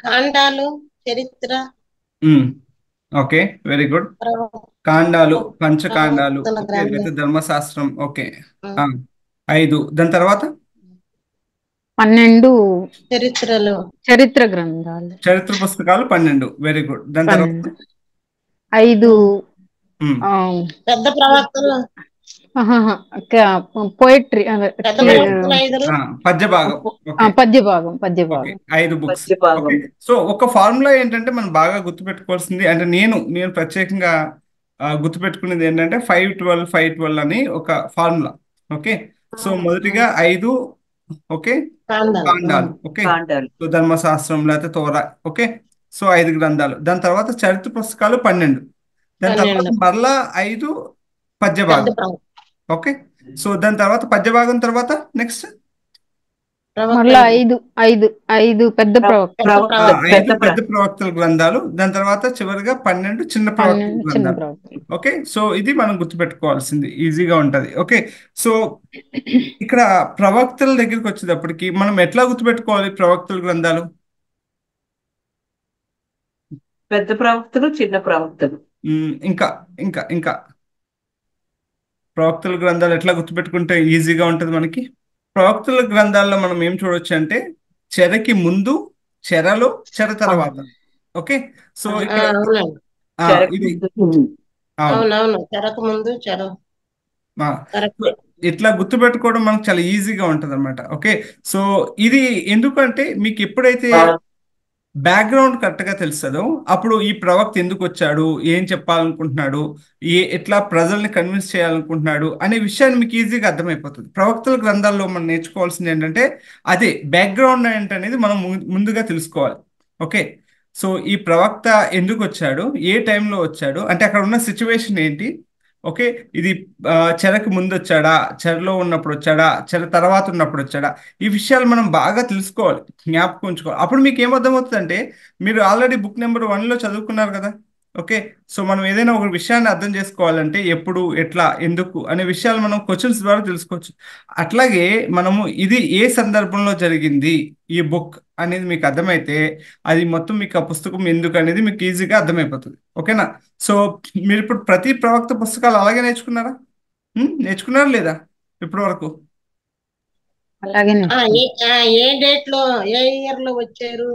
కాండాలు, చరిత్ర, okay, very good. ప్రవ- కాండాలు, పంచకాండాలు, ప్రవర్తన okay, గ్రంథం, లేకపోతే ధర్మశాస్త్రం, ఓకే. ఉమ్, 5. దాని తర్వాత 12 చరిత్రలు, చరిత్ర గ్రంథాలు. చరిత్ర పుస్తకాలు 12, వెరీ గుడ్. దాని తర్వాత 12 5 ఉమ్, పెద్ద ప్రవక్తలు, పోయిట్రీ పెద్ద ప్రవక్తలు 5, పద్య భాగం, ఓకే. పద్య భాగం ఓకే, 5 5 బుక్స్. పద్య భాగం. ఓకే, సో ఒక ఫార్ములా ఏంటంటే మనం బాగా గుర్తుపెట్టుకోవాల్సింది, అంటే నేను ప్రత్యేకంగా గుర్తుపెట్టుకునేది ఏంటంటే 5-12-5-12 అని ఒక ఫార్ములా. ఓకే, సో మొదటిగా 5, ఓకే, కాండాలు, కాండాలు, ఓకే. కాండాలు. సో ధర్మశాస్త్రం లేకపోతే తోర, ఓకే. సో 5 గ్రంథాలు. దాని తర్వాత చరిత్ర పుస్తకాలు 12. దాని తర్వాత 12, మరలా 5 పద్య పెద్ద భాగం, ప్రవక్త, ఓకే. సో దాని తర్వాత పద్య భాగం తర్వాత నెక్స్ట్ మళ్ళా ప్రవక్తలు, 5 పెద్ద ప్రవక్త, ఐదు పెద్ద ప్రవక్తల గ్రంథాలు. దాని తర్వాత చివరిగా 12 చిన్న ప్రవక్తల 12 చిన్న గ్రంథాలు. ప్రవక్తలు. ఓకే, సో ఇది మనం గుర్తుపెట్టుకోవాల్సింది, ఈజీగా ఉంటది. ఓకే, సో ఇక్కడ ప్రవక్తల దగ్గరికి వచ్చేటప్పటికి మనం ఎట్లా గుర్తుపెట్టుకోవాలి ప్రవక్తల గ్రంథాలు? పెద్ద ప్రవక్తలు, చిన్న ప్రవక్తలు. ఇంకా ఇంకా ఇంకా ప్రవక్తల గ్రంథాలు ఎట్లా గుర్తుపెట్టుకుంటే ఈజీగా ఉంటుంది మనకి? ప్రవక్తల గ్రంథాల్లో మనం ఏం చూడొచ్చు అంటే చెరకి ముందు, చెరలో, చెర తర్వాత. ఓకే, సో ఇక్కడ అవునండి, ఇది ముందు. అవును. అవునవును, చెరకు ముందు ఆ, కరెక్ట్. ఇట్లా గుర్తుపెట్టుకోవడం మనకు చాలా ఈజీగా ఉంటుంది అనమాట. ఓకే, సో ఇది ఎందుకంటే మీకు ఎప్పుడైతే బ్యాక్గ్రౌండ్ కరెక్ట్గా తెలుస్తుందో అప్పుడు ఈ ప్రవక్త ఎందుకు వచ్చాడు, ఏం చెప్పాలనుకుంటున్నాడు, ఎట్లా ప్రజల్ని కన్విన్స్ చేయాలనుకుంటున్నాడు అనే విషయాన్ని మీకు ఈజీగా అర్థమైపోతుంది. ప్రవక్తల గ్రంథాల్లో మనం నేర్చుకోవాల్సింది ఏంటంటే అదే బ్యాక్గ్రౌండ్ ఏంటనేది మనం ముందుగా తెలుసుకోవాలి. ఓకే, సో ఈ ప్రవక్త ఎందుకు వచ్చాడు, ఏ టైంలో వచ్చాడు, అంటే అక్కడ ఉన్న సిచ్యువేషన్ ఏంటి, ఓకే, ఇది చెరకు ముందు వచ్చాడా, చెరలో ఉన్నప్పుడు వచ్చాడా, చెర తర్వాత ఉన్నప్పుడు వచ్చాడా, ఈ విషయాలు మనం బాగా తెలుసుకోవాలి, జ్ఞాపకం ఉంచుకోవాలి. అప్పుడు మీకు ఏమర్థమవుతుందంటే మీరు ఆల్రెడీ బుక్ నెంబర్ 1లో చదువుకున్నారు కదా. ఓకే, సో మనం ఏదైనా ఒక విషయాన్ని అర్థం చేసుకోవాలంటే ఎప్పుడు, ఎట్లా, ఎందుకు అనే విషయాలు మనం క్వశ్చన్స్ ద్వారా తెలుసుకోవచ్చు. అట్లాగే మనము ఇది ఏ సందర్భంలో జరిగింది ఈ బుక్ అనేది మీకు అర్థమైతే అది మొత్తం మీకు ఆ పుస్తకం ఎందుకు అనేది మీకు ఈజీగా అర్థమైపోతుంది. ఓకేనా? సో మీరు ఇప్పుడు ప్రతి ప్రవక్త పుస్తకాలు అలాగే నేర్చుకున్నారా? నేర్చుకున్నారా లేదా ఇప్పటి వరకు? అలాగే ఏ డేట్ లో, ఏ ఇయర్ లో వచ్చారు?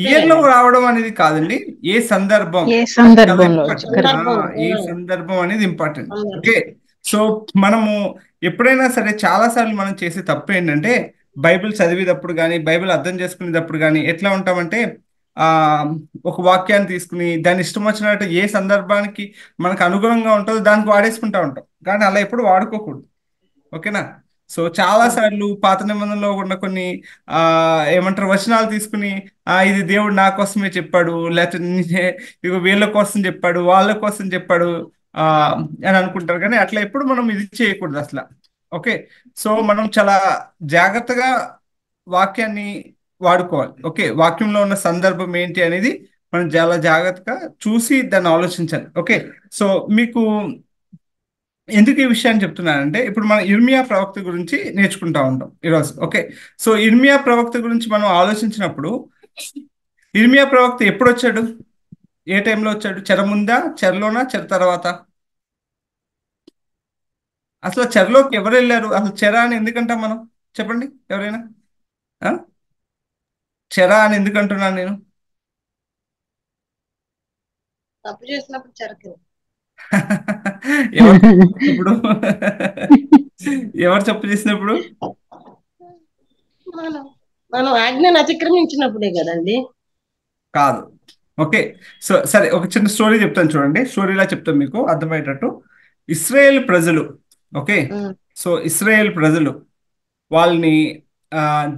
ఇయర్ లో రావడం అనేది కాదండి, ఏ సందర్భం, ఏ అది చాలా సందర్భంలో ఇంపార్టెంట్. సందర్భం, ఏ సందర్భం అనేది ఇంపార్టెంట్. సందర్భం. ఓకే, సో మనము ఎప్పుడైనా సరే చాలా సార్లు మనం చేసే తప్పు ఏంటంటే బైబిల్ చదివేటప్పుడు కానీ బైబిల్ అర్థం చేసుకునేటప్పుడు కానీ ఎట్లా ఉంటామంటే ఆ ఒక వాక్యాన్ని తీసుకుని దాని ఇష్టం వచ్చినట్టు ఏ సందర్భానికి మనకు అనుగుణంగా ఉంటుందో దానికి వాడేసుకుంటా ఉంటాం, కానీ అలా ఎప్పుడు వాడుకోకూడదు. ఓకేనా? సో చాలా సార్లు పాత నిబంధనలో ఉన్న కొన్ని ఆ ఏమంటారు వచనాలు తీసుకుని ఇది దేవుడు నా కోసమే చెప్పాడు, లేకపోతే ఇగో వీళ్ళ కోసం చెప్పాడు, వాళ్ళ కోసం చెప్పాడు ఆ అని అనుకుంటారు, కానీ అట్లా ఎప్పుడు మనం ఇది చేయకూడదు అసలు. ఓకే, సో మనం చాలా జాగ్రత్తగా వాక్యాన్ని వాడుకోవాలి. ఓకే, వాక్యంలో ఉన్న సందర్భం ఏంటి అనేది మనం చాలా జాగ్రత్తగా చూసి దాన్ని ఆలోచించాలి. ఓకే, సో మీకు ఎందుకు ఈ విషయాన్ని చెప్తున్నానంటే ఇప్పుడు మనం ఇర్మియా ప్రవక్త గురించి నేర్చుకుంటా ఉంటాం ఈరోజు. ఓకే, సో ఇర్మియా ప్రవక్త గురించి మనం ఆలోచించినప్పుడు ఇర్మియా ప్రవక్త ఎప్పుడు వచ్చాడు, ఏ టైంలో వచ్చాడు? చెర ముందా, చెరలోనా, చెర తర్వాత? అసలు చెరలోకి ఎవరు వెళ్ళారు? అసలు చెర అని ఎందుకంటాం మనం? చెప్పండి ఎవరైనా. ఆ? చెర అని ఎందుకు అంటున్నాను నేను? తప్పు చేసినప్పుడు చెరకు. ఎవరు ఇప్పుడు ఎవరు తప్పు చేసినప్పుడు? మనం మనం ఆజ్ఞను అతిక్రమించినప్పుడే కదండి. కాదు. ఓకే, సో సరే ఒక చిన్న స్టోరీ చెప్తాను చూడండి, స్టోరీలా చెప్తాను మీకు అర్థమయ్యేటట్టు. ఇస్రాయేల్ ప్రజలు, ఓకే, సో ఇస్రాయేల్ ప్రజలు వాళ్ళని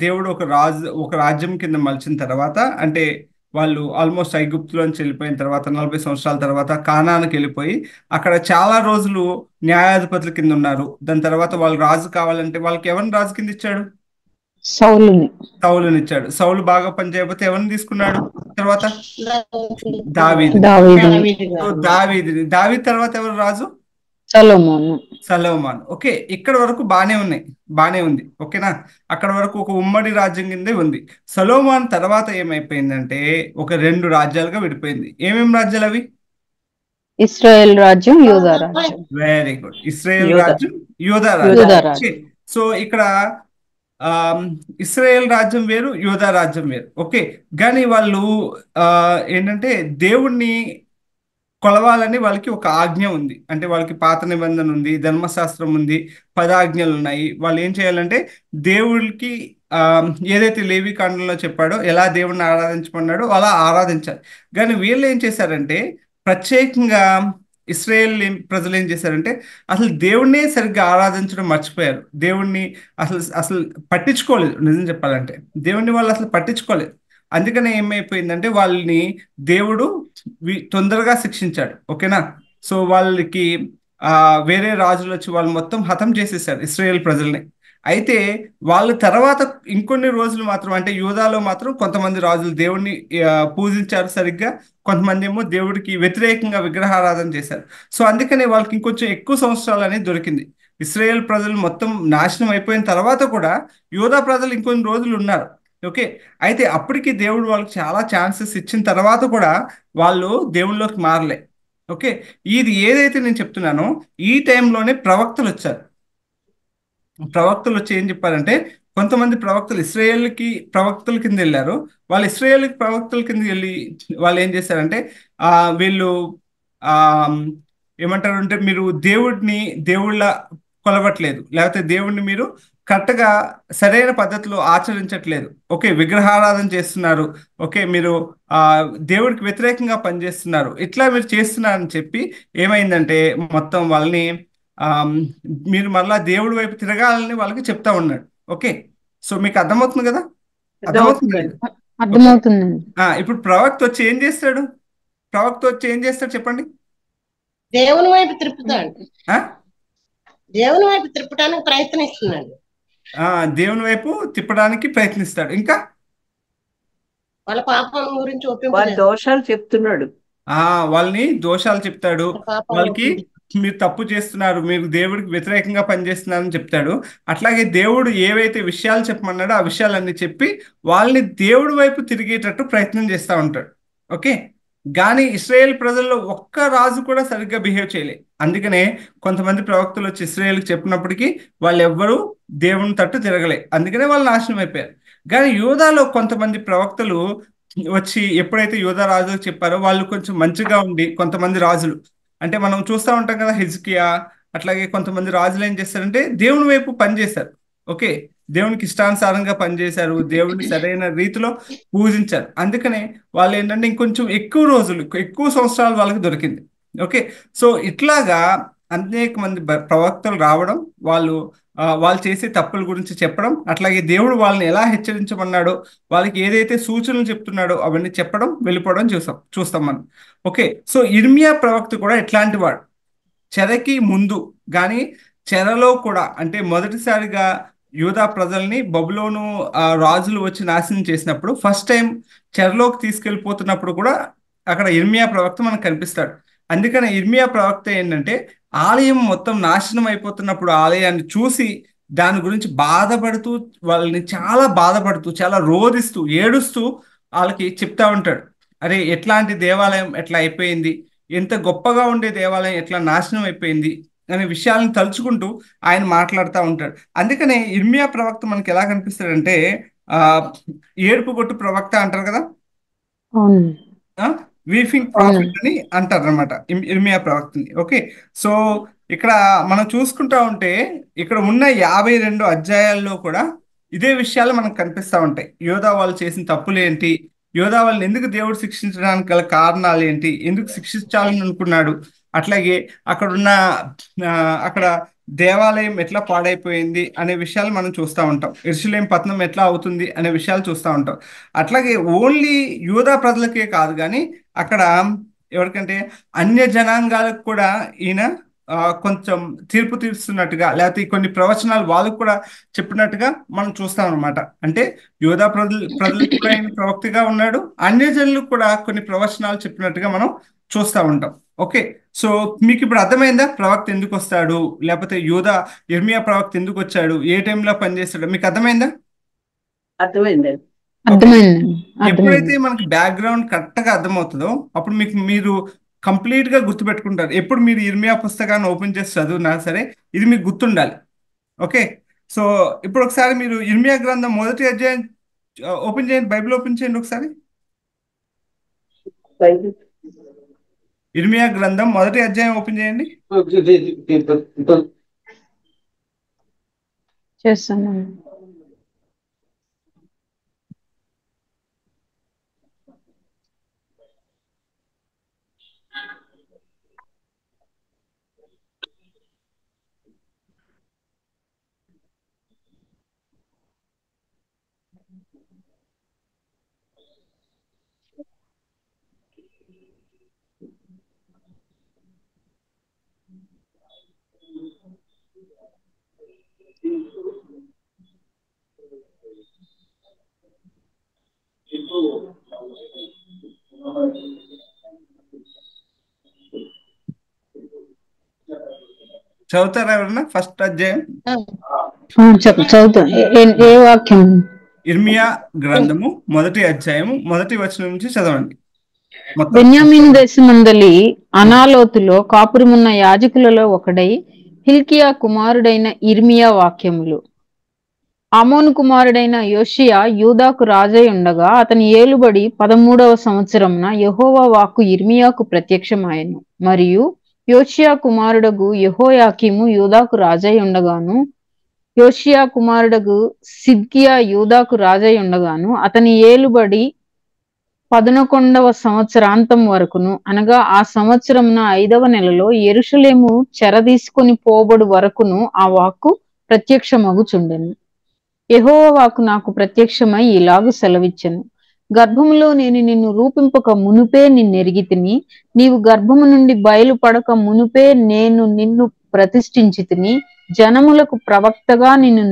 దేవుడు ఒక రాజ్యం కింద మలిచిన తర్వాత, అంటే వాళ్ళు ఆల్మోస్ట్ ఐగుప్తులోంచి వెళ్ళిపోయిన తర్వాత 40 సంవత్సరాల తర్వాత కానానికి వెళ్ళిపోయి అక్కడ చాలా రోజులు న్యాయాధిపతుల కింద ఉన్నారు. దాని తర్వాత వాళ్ళు రాజు కావాలంటే వాళ్ళకి ఎవరిని రాజు కింద ఇచ్చాడు? సౌలుని ఇచ్చాడు. సౌలు బాగా పని చేయకపోతే ఎవరిని తీసుకున్నాడు తర్వాత? దావీదు. సో దావీదు తర్వాత ఎవరు రాజు? సొలొమోను. సలోమాన్. ఓకే, ఇక్కడ వరకు బానే ఉంది. ఓకేనా, అక్కడ వరకు ఒక ఉమ్మడి రాజ్యం కిందే ఉంది. సలోమాన్ తర్వాత ఏమైపోయిందంటే ఒక 2 రాజ్యాలుగా విడిపోయింది. ఏమేం రాజ్యాలు అవి? ఇశ్రాయేల్ రాజ్యం, యూదా రాజ్యం. Very good. ఇస్రాయేల్ యూదా. రాజ్యం, యూదా యూదా రాజ్యం. యూదా ఓకే, రాజ్యం. సో ఇక్కడ ఇస్రాయేల్ రాజ్యం వేరు, యూదా రాజ్యం వేరు. ఓకే, కానీ వాళ్ళు ఆ, ఏంటంటే దేవుణ్ణి కొలవాలని వాళ్ళకి ఒక ఆజ్ఞ ఉంది. అంటే వాళ్ళకి పాత నిబంధన ఉంది, ధర్మశాస్త్రం ఉంది, 10 ఆజ్ఞలు ఉన్నాయి. వాళ్ళు ఏం చేయాలంటే దేవుడికి ఆ, ఏదైతే లేవి కాండంలో చెప్పాడో, ఎలా దేవుణ్ణి ఆరాధించమన్నాడో అలా ఆరాధించాలి. కానీ వీళ్ళు ఏం చేశారంటే ప్రత్యేకంగా ప్రజలు ఏం చేశారంటే అసలు దేవుణ్ణే సరిగ్గా ఆరాధించడం మర్చిపోయారు. దేవుణ్ణి అసలు అసలు పట్టించుకోలేదు. నిజం చెప్పాలంటే దేవుణ్ణి వాళ్ళు అసలు పట్టించుకోలేదు. అందుకనే ఏమైపోయిందంటే వాళ్ళని దేవుడు తొందరగా శిక్షించాడు. ఓకేనా, సో వాళ్ళకి ఆ వేరే రాజులు వచ్చి వాళ్ళు మొత్తం హతం చేసేసారు ఇస్రాయేల్ ప్రజల్ని. అయితే వాళ్ళ తర్వాత ఇంకొన్ని రోజులు మాత్రం, అంటే యూదాలో మాత్రం కొంతమంది రాజులు దేవుణ్ణి పూజించారు సరిగ్గా, కొంతమంది ఏమో దేవుడికి వ్యతిరేకంగా విగ్రహారాధన చేశారు. సో అందుకనే వాళ్ళకి ఇంకొంచెం ఎక్కువ సంవత్సరాలు అనేది దొరికింది. ఇస్రాయేల్ ప్రజలు మొత్తం నాశనం అయిపోయిన తర్వాత కూడా యూదా ప్రజలు ఇంకొన్ని రోజులు ఉన్నారు. ఓకే, అయితే అప్పటికి దేవుడు వాళ్ళకి చాలా ఛాన్సెస్ ఇచ్చిన తర్వాత కూడా వాళ్ళు దేవుళ్ళలోకి మారలే. ఓకే, ఇది ఏదైతే నేను చెప్తున్నానో ఈ టైంలోనే ప్రవక్తలు వచ్చారు. ప్రవక్తలు వచ్చి ఏం చెప్పారంటే కొంతమంది ప్రవక్తలు ఇస్రాయేల్కి ప్రవక్తల కింద వెళ్ళారు. వాళ్ళు ఇస్రాయేల్కి ప్రవక్తల కింద వెళ్ళి వాళ్ళు ఏం చేశారంటే వీళ్ళు ఆ ఏమంటారు అంటే మీరు దేవుళ్ళ కొలవట్లేదు, లేకపోతే దేవుణ్ణి మీరు కరెక్ట్గా సరైన పద్ధతిలో ఆచరించట్లేదు. ఓకే, విగ్రహారాధన చేస్తున్నారు. ఓకే, మీరు దేవుడికి వ్యతిరేకంగా పనిచేస్తున్నారు, ఇట్లా మీరు చేస్తున్నారని చెప్పి ఏమైందంటే మొత్తం వాళ్ళని ఆ మీరు మళ్ళా దేవుడి వైపు తిరగాలని వాళ్ళకి చెప్తా ఉన్నాడు. ఓకే, సో మీకు అర్థమవుతుంది కదా? అర్థమవుతుంది లేదు? అర్థమవుతుందండి. ఇప్పుడు ప్రవక్త వచ్చి ఏం చేస్తాడు? చెప్పండి. దేవుని వైపు తిప్పుతాడు. ఆ? దేవుని వైపు తిప్పడానికి ప్రయత్నిస్తున్నాడు. దేవుని వైపు తిప్పడానికి ప్రయత్నిస్తాడు. ఇంకా వాళ్ళ పాపం గురించి వాళ్ళ ఒప్పించలేదు. దోషాలు చెప్తున్నాడు. వాళ్ళని దోషాలు చెప్తాడు. పాపం వాళ్ళకి మీరు తప్పు చేస్తున్నారు, మీరు దేవుడికి వ్యతిరేకంగా పనిచేస్తున్నారని చెప్తాడు. అట్లాగే దేవుడు ఏవైతే విషయాలు చెప్పమన్నాడో ఆ విషయాలన్నీ చెప్పి వాళ్ళని దేవుడి వైపు తిరిగేటట్టు ప్రయత్నం చేస్తూ ఉంటాడు. ఓకే, కానీ ఇస్రాయేల్ ప్రజల్లో ఒక్క రాజు కూడా సరిగ్గా బిహేవ్ చేయలే. అందుకనే కొంతమంది ప్రవక్తలు వచ్చి ఇస్రాయేల్కి చెప్పినప్పటికీ వాళ్ళు ఎవ్వరూ దేవుని తట్టు తిరగలే. అందుకనే వాళ్ళు నాశనం అయిపోయారు. కానీ యూదాలో కొంతమంది ప్రవక్తలు వచ్చి ఎప్పుడైతే యూదా రాజులు చెప్పారో వాళ్ళు కొంచెం మంచిగా ఉండి, కొంతమంది రాజులు అంటే మనం చూస్తూ ఉంటాం కదా, హిజ్కియా అట్లాగే కొంతమంది రాజులు ఏం చేస్తారంటే దేవుని వైపు పనిచేశారు. ఓకే, దేవునికి ఇష్టానుసారంగా పనిచేశారు, దేవుడిని సరైన రీతిలో పూజించారు. అందుకనే వాళ్ళు ఏంటంటే ఇంకొంచెం ఎక్కువ సంవత్సరాలు వాళ్ళకి దొరికింది. ఓకే, సో ఇట్లాగా అనేక మంది ప్రవక్తలు రావడం, వాళ్ళు చేసే తప్పుల గురించి చెప్పడం, అట్లాగే దేవుడు వాళ్ళని ఎలా హెచ్చరించమన్నాడో, వాళ్ళకి ఏదైతే సూచనలు చెప్తున్నాడో అవన్నీ చెప్పడం, వెళ్ళిపోవడం చూస్తాం మనం. ఓకే, సో ఇర్మియా ప్రవక్త కూడా ఎట్లాంటి వాడు, చెరకి ముందు కానీ చెరలో కూడా, అంటే మొదటిసారిగా యూదా ప్రజల్ని బబులోను రాజులు వచ్చి నాశనం చేసినప్పుడు ఫస్ట్ టైం చెరలోకి తీసుకెళ్ళిపోతున్నప్పుడు కూడా అక్కడ ఇర్మియా ప్రవక్త మనకు కనిపిస్తాడు. అందుకని ఇర్మియా ప్రవక్త ఏంటంటే ఆలయం మొత్తం నాశనం అయిపోతున్నప్పుడు ఆలయాన్ని చూసి దాని గురించి బాధపడుతూ, వాళ్ళని చాలా బాధపడుతూ, చాలా రోధిస్తూ, ఏడుస్తూ వాళ్ళకి చెప్తా ఉంటాడు. అరే, ఎట్లాంటి దేవాలయం ఎట్లా అయిపోయింది, ఎంత గొప్పగా ఉండే దేవాలయం ఎట్లా నాశనం అయిపోయింది అనే విషయాలను తలుచుకుంటూ ఆయన మాట్లాడుతూ ఉంటాడు. అందుకనే ఇర్మియా ప్రవక్త మనకి ఎలా కనిపిస్తాడంటే ఏడుపు కొట్టు ప్రవక్త అంటారు కదా, వీపింగ్ ప్రాఫిట్ అని అంటారు అనమాట ఇర్మియా ప్రవక్తని. ఓకే, సో ఇక్కడ మనం చూసుకుంటా ఉంటే ఇక్కడ ఉన్న 52 అధ్యాయాల్లో కూడా ఇదే విషయాలు మనకు కనిపిస్తూ ఉంటాయి. యోధా వాళ్ళు చేసిన తప్పులు ఏంటి, యోధా వాళ్ళని ఎందుకు దేవుడు శిక్షించడానికి గల కారణాలు ఏంటి, ఎందుకు శిక్షించాలని అనుకున్నాడు, అట్లాగే అక్కడ దేవాలయం ఎట్లా పాడైపోయింది అనే విషయాలు మనం చూస్తూ ఉంటాం. యెరూషలేము పట్టణం ఎట్లా అవుతుంది అనే విషయాలు చూస్తూ ఉంటాం. అట్లాగే ఓన్లీ యూదా ప్రజలకే కాదు కానీ అక్కడ ఎవరికంటే అన్య జనాంగాలకు కూడా ఈయన కొంచెం తీర్పు తీరుస్తున్నట్టుగా, లేకపోతే కొన్ని ప్రవచనాలు వాళ్ళకు కూడా చెప్పినట్టుగా మనం చూస్తాం అనమాట. అంటే యోధా ప్రజలకు కూడా ఆయన ప్రవక్తగా ఉన్నాడు, అన్యజనులకు కూడా కొన్ని ప్రవచనాలు చెప్పినట్టుగా మనం చూస్తూ ఉంటాం. ఓకే, సో మీకు ఇప్పుడు అర్థమైందా ప్రవక్త ఎందుకు వస్తాడు, లేకపోతే ఇర్మియా ప్రవక్త ఎందుకు వచ్చాడు, ఏ టైంలో పనిచేస్తాడు, మీకు అర్థమైందా? అర్థమైందండి. అర్థమైందండి. ఎప్పుడైతే మనకి బ్యాక్గ్రౌండ్ కరెక్ట్గా అర్థమవుతుందో అప్పుడు మీరు కంప్లీట్ గా గుర్తుపెట్టుకుంటారు. ఎప్పుడు మీరు ఇర్మియా పుస్తకాన్ని ఓపెన్ చేసి చదివినా సరే ఇది మీకు గుర్తుండాలి. ఓకే, సో ఇప్పుడు ఒకసారి మీరు ఇర్మియా గ్రంథం 1వ అధ్యాయం ఓపెన్ చేయండి, బైబిల్ ఓపెన్ చేయండి ఒకసారి. ఇర్మియా గ్రంథం 1వ అధ్యాయం ఓపెన్ చేయండి. చేస్తానండి. చదువుతారా ఎవరన్నా ఫస్ట్ అధ్యాయం? చదువుతాను. ఏ వాక్యం? ఇర్మియా గ్రంథము 1వ అధ్యాయము 1వ వచనం నుంచి చదవండి. బెన్యామీను దేశమందలి అనాలోతులో కాపురమున్న యాజకులలో ఒకడై హిల్కియా కుమారుడైన ఇర్మియా వాక్యములు. ఆమోను కుమారుడైన యోషియా యూదాకు రాజై ఉండగా అతని ఏలుబడి 13వ సంవత్సరమున యెహోవా వాక్కు ఇర్మియాకు ప్రత్యక్షమాయెను. మరియు యోషియా కుమారుడగు యెహోయాకీము యూదాకు రాజై ఉండగాను, యోషియా కుమారుడగు సిద్కియా యూదాకు రాజై ఉండగాను అతని ఏలుబడి 11వ సంవత్సరాంతం వరకును, అనగా ఆ సంవత్సరమున 5వ నెలలో యెరూషలేము చెరదీసుకొని పోబడు వరకును ఆ వాక్కు ప్రత్యక్షమగుచుండెను. యెహోవా వాక్కు నాకు ప్రత్యక్షమై ఇలాగు సెలవిచ్చెను. గర్భములో నేను నిన్ను రూపింపక మునుపే నిన్నెరిగితిని, నీవు గర్భము నుండి బయలుపడక మునుపే నేను నిన్ను ప్రతిష్ఠించితిని, జనములకు ప్రవక్తగా నిన్ను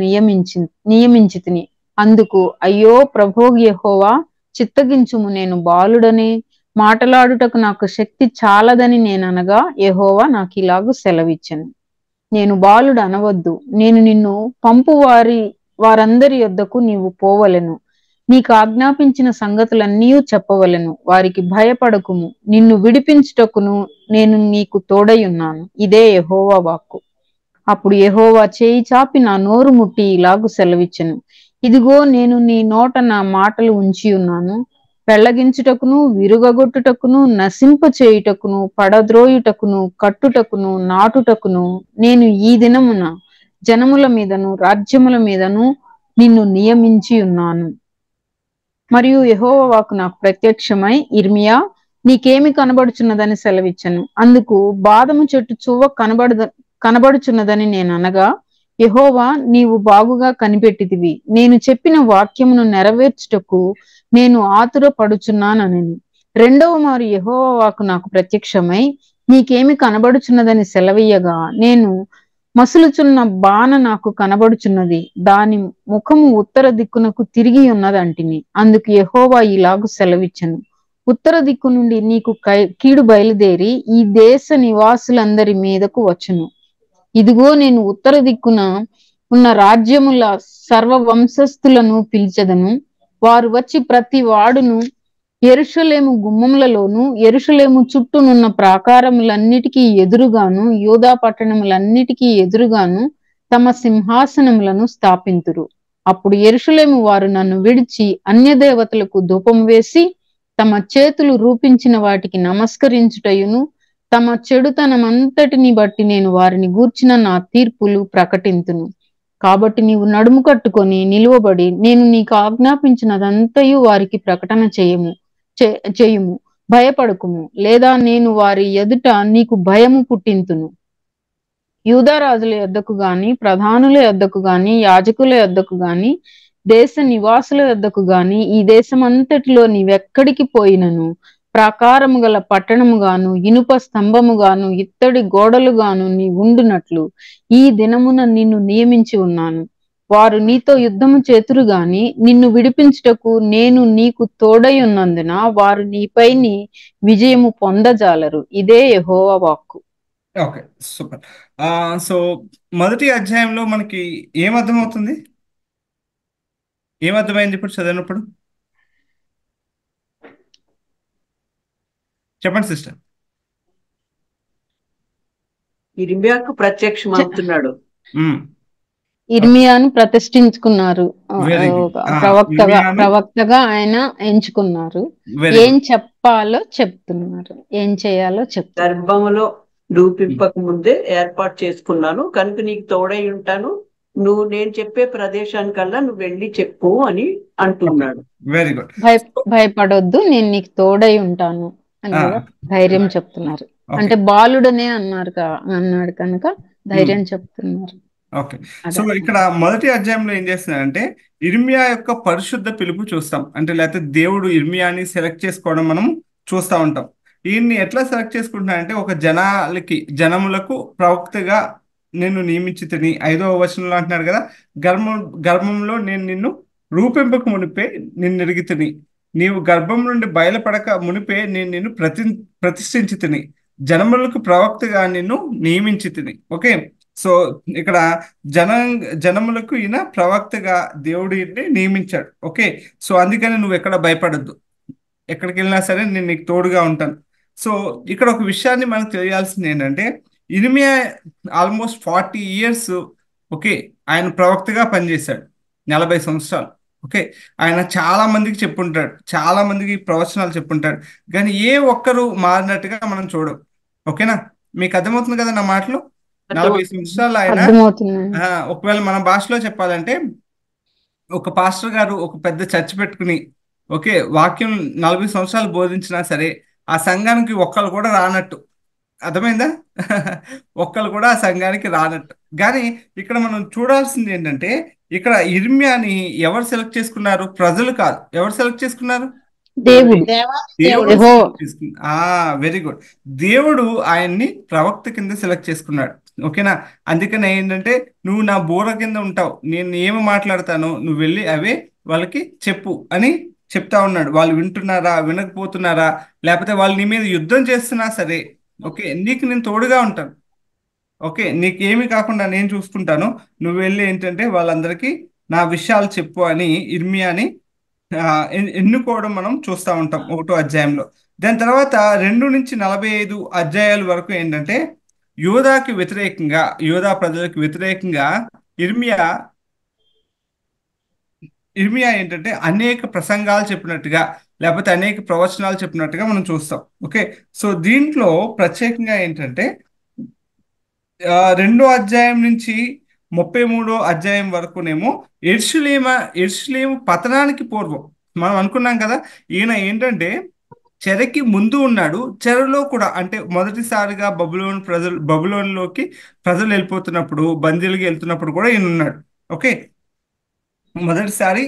నియమించితిని. అందుకు అయ్యో ప్రభువు యెహోవా, చిత్తగించుము, నేను బాలుడని, మాటలాడుటకు నాకు శక్తి చాలదని నేననగా యెహోవా నాకు ఇలాగు సెలవిచ్చెను. నేను బాలుడు అనవద్దు, నేను నిన్ను పంపు వారందరి యొద్దకు నీవు పోవలెను, నీకు ఆజ్ఞాపించిన సంగతులన్నీ చెప్పవలెను, వారికి భయపడకుము, నిన్ను విడిపించుటకును నేను నీకు తోడయున్నాను. ఇదే యెహోవా వాక్కు. అప్పుడు యెహోవా చేయి చాపి నా నోరు ముట్టి ఇలాగు సెలవిచ్చెను. ఇదిగో నేను నీ నోట నా మాటలు ఉంచి ఉన్నాను. పెళ్లగించుటకును, విరుగగొట్టుటకును, నశింప చేయుటకును, పడద్రోయుటకును, కట్టుటకును, నాటుటకును నేను ఈ దినమున జనముల మీదను రాజ్యముల మీదను నిన్ను నియమించి ఉన్నాను. మరియు యెహోవా వాక్కు నాకు ప్రత్యక్షమై, ఇర్మియా, నీకేమి కనబడుచున్నదని సెలవిచ్చెను. అందుకు బాదము చెట్టు చువ్వ కనబడుచున్నదని నేననగా, యెహోవా, నీవు బాగుగా కనిపెట్టితివి, నేను చెప్పిన వాక్యమును నెరవేర్చుటకు నేను ఆతురపడుచున్నానని. 2వ మారు యెహోవా వాక్కు నాకు ప్రత్యక్షమై, నీకేమి కనబడుచున్నదని సెలవీయగా, నేను మసులుచున్న బాణ నాకు కనబడుచున్నది, దాని ముఖము ఉత్తర దిక్కునకు తిరిగి ఉన్నదంటిని. అందుకు యెహోవా ఇలాగు సెలవిచ్చెను. ఉత్తర దిక్కు నుండి నీకు కీడు బయలుదేరి ఈ దేశ నివాసులందరి మీదకు వచ్చును. ఇదిగో నేను ఉత్తర దిక్కున ఉన్న రాజ్యముల సర్వ వంశస్థులను పిలిచెదను. వారు వచ్చి ప్రతి వాడును యెరూషలేము గుమ్మములలోను, యెరూషలేము చుట్టూనున్న ప్రాకారములన్నిటికీ ఎదురుగాను, యూదా పట్టణములన్నిటికీ ఎదురుగాను తమ సింహాసనములను స్థాపింతురు. అప్పుడు యెరూషలేము వారు నన్ను విడిచి అన్య దేవతలకు ధూపం వేసి తమ చేతులు రూపించిన వాటికి నమస్కరించుటయును, తమ చెడుతనమంతటిని బట్టి నేను వారిని గూర్చిన నా తీర్పులు ప్రకటింతును. కాబట్టి నీవు నడుము కట్టుకొని నిలువబడి నేను నీకు ఆజ్ఞాపించినదంతయు వారికి ప్రకటన చేయుము, భయపడకుము, లేదా నేను వారి ఎదుట నీకు భయము పుట్టింతును. యూదారాజుల యొద్దకు గాని, ప్రధానుల యొద్దకు గాని, యాజకుల యొద్దకు గాని, దేశ నివాసుల యొద్దకు గాని, ఈ దేశమంతటిలో నీవెక్కడికి పోయినను ప్రాకారము గల పట్టణముగాను ఇనుప స్తంభముగాను ఇత్తడి గోడలుగాను నీ ఉండునట్లు ఈ దినమున నిన్ను నియమించి ఉన్నాను. వారు నీతో యుద్ధము చేతురు గాని నిన్ను విడిపించుటకు నేను నీకు తోడై ఉన్నందున వారు నీపైని విజయము పొందజాలరు. ఇదే యెహోవా వాక్కు. Okay, super. సో మొదటి అధ్యాయంలో మనకి ఏం అర్థమవుతుంది? ఏం అర్థమైంది ఇప్పుడు చదివినప్పుడు? చెప్పండి సిస్టర్. ఇర్మియాకు ప్రత్యక్షం అవుతున్నాడు. ఇర్మియాను ప్రతిష్ఠించుకున్నారు. Very good. ప్రవక్తగా ఆయన ఎంచుకున్నారు. ఏం చెప్పాలో చెప్తున్నారు, ఏం చేయాలో చెప్తున్నారు. గర్భములో రూపింపక ముందే ఏర్పాటు చేసుకున్నాను కనుక నీకు తోడై ఉంటాను. నేను చెప్పే ప్రదేశానికల్లా నువ్వు వెళ్ళి చెప్పు అని అంటున్నాడు. Very good. భయపడొద్దు, నేను నీకు తోడై ఉంటాను అని కూడా ధైర్యం చెప్తున్నారు. అంటే బాలుడనే అన్నాడు కనుక ధైర్యం చెప్తున్నారు. ఓకే, సో ఇక్కడ మొదటి అధ్యాయంలో ఏం చేస్తున్నారంటే ఇర్మియా యొక్క పరిశుద్ధ పిలుపు చూస్తాం. అంటే లేకపోతే దేవుడు ఇర్మియాని సెలెక్ట్ చేసుకోవడం మనం చూస్తూ ఉంటాం. ఈయన్ని ఎట్లా సెలెక్ట్ చేసుకుంటున్నారంటే ఒక జనములకు ప్రవక్తగా నిన్ను నియమించి తిని 5వ వచనంలో అంటున్నాడు కదా, గర్భంలో నేను నిన్ను రూపింపక మునిపే నిన్ను ఎరిగి తిని, నీవు గర్భం నుండి బయలుపడక మునిపే నేను నిన్ను ప్రతిష్ఠించి తిని, జనములకు ప్రవక్తగా నిన్ను నియమించి తిని. ఓకే, సో ఇక్కడ జనములకు ఈయన ప్రవక్తగా దేవుడు నియమించాడు. ఓకే, సో అందుకని నువ్వు ఎక్కడ భయపడద్దు, ఎక్కడికి వెళ్ళినా సరే నేను నీకు తోడుగా ఉంటాను. సో ఇక్కడ ఒక విషయాన్ని మనకు తెలియాల్సింది ఏంటంటే ఇర్మియా ఆల్మోస్ట్ 40 years ఓకే ఆయన ప్రవక్తగా పనిచేశాడు. 40 సంవత్సరాలు. ఓకే, ఆయన చాలా మందికి చెప్పుంటాడు, చాలా మందికి ప్రవచనాలు చెప్పుంటాడు, కానీ ఏ ఒక్కరు మారినట్టుగా మనం చూడం. ఓకేనా, మీకు అర్థమవుతుంది కదా నా మాటలు? 40 సంవత్సరాలు ఆయన, ఒకవేళ మన భాషలో చెప్పాలంటే ఒక పాస్టర్ గారు ఒక పెద్ద చర్చ్ పెట్టుకుని ఓకే వాక్యం 40 సంవత్సరాలు బోధించినా సరే ఆ సంఘానికి ఒక్కరు కూడా రానట్టు. అర్థమైందా? ఒక్కరు కూడా ఆ సంఘానికి రానట్టు. కానీ ఇక్కడ మనం చూడాల్సింది ఏంటంటే ఇక్కడ ఇర్మియాని ఎవరు సెలెక్ట్ చేసుకున్నారు? ప్రజలు కాదు. ఎవరు సెలెక్ట్ చేసుకున్నారు? దేవుడు. Very good. దేవుడు ఆయన్ని ప్రవక్త కింద సెలెక్ట్ చేసుకున్నాడు. ఓకేనా, అందుకని ఏంటంటే నువ్వు నా బోర కింద ఉంటావు, నేను ఏమి మాట్లాడతానో నువ్వు వెళ్ళి అవే వాళ్ళకి చెప్పు అని చెప్తా ఉన్నాడు. వాళ్ళు వింటున్నారా, వినకపోతున్నారా, లేకపోతే వాళ్ళు నీ మీద యుద్ధం చేస్తున్నా సరే ఓకే నీకు నేను తోడుగా ఉంటాను. ఓకే, నీకేమి కాకుండా నేను చూసుకుంటాను, నువ్వు వెళ్ళి ఏంటంటే వాళ్ళందరికీ నా విషయాలు చెప్పు అని ఇర్మియాని ఎన్నుకోవడం మనం చూస్తూ ఉంటాం 1వ అధ్యాయంలో. దాని తర్వాత 2 నుంచి 45 అధ్యాయాల వరకు ఏంటంటే యోధాకి వ్యతిరేకంగా, యోధా ప్రజలకు వ్యతిరేకంగా ఇర్మియా ఏంటంటే అనేక ప్రసంగాలు చెప్పినట్టుగా లేకపోతే అనేక ప్రవచనాలు చెప్పినట్టుగా మనం చూస్తాం. ఓకే, సో దీంట్లో ప్రత్యేకంగా ఏంటంటే 2వ అధ్యాయం నుంచి 33వ అధ్యాయం వరకునేమో యెరూషలేము పతనానికి పూర్వం మనం అనుకున్నాం కదా, ఈయన ఏంటంటే చెరకి ముందు ఉన్నాడు, చెరలో కూడా అంటే మొదటిసారిగా బబులోన్లోకి ప్రజలు వెళ్ళిపోతున్నప్పుడు, బందీలుగా వెళ్తున్నప్పుడు కూడా ఈయన ఉన్నాడు. ఓకే, మొదటిసారి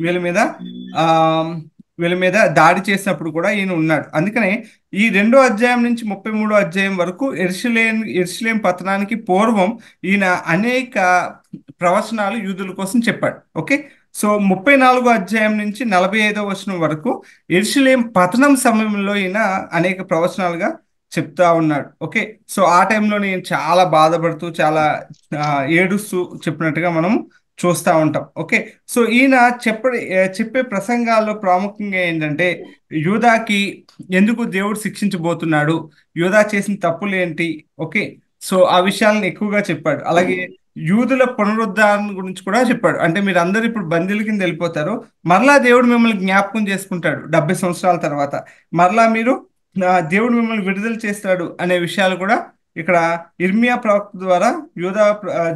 వీళ్ళ మీద దాడి చేసినప్పుడు కూడా ఈయన ఉన్నాడు. అందుకనే ఈ 2వ అధ్యాయం నుంచి 33వ అధ్యాయం వరకు యెరూషలేము పతనానికి పూర్వం ఈయన అనేక ప్రవచనాలు యూదుల కోసం చెప్పాడు. ఓకే, సో 34వ అధ్యాయం నుంచి 45వ వచనం వరకు యెరూషలేము పతనం సమయంలో ఈయన అనేక ప్రవచనాలుగా చెప్తా ఉన్నాడు. ఓకే, సో ఆ టైంలో నేను చాలా బాధపడుతూ చాలా ఏడుస్తూ చెప్పినట్టుగా మనం చూస్తూ ఉంటాం. ఓకే, సో ఈయన చెప్పే ప్రసంగాల్లో ప్రాముఖ్యంగా ఏంటంటే యూదాకి ఎందుకు దేవుడు శిక్షించబోతున్నాడు, యూదా చేసిన తప్పులు ఏంటి, ఓకే సో ఆ విషయాలను ఎక్కువగా చెప్పాడు. అలాగే యూదుల పునరుద్ధరణ గురించి కూడా చెప్పాడు. అంటే మీరు అందరూ ఇప్పుడు బందీల కింద వెళ్ళిపోతారు, మరలా దేవుడు మిమ్మల్ని జ్ఞాపకం చేసుకుంటాడు 70 సంవత్సరాల తర్వాత, మరలా మీరు దేవుడు మిమ్మల్ని విడుదల చేస్తాడు అనే విషయాలు కూడా ఇక్కడ ఇర్మియా ప్రవక్త ద్వారా యూదా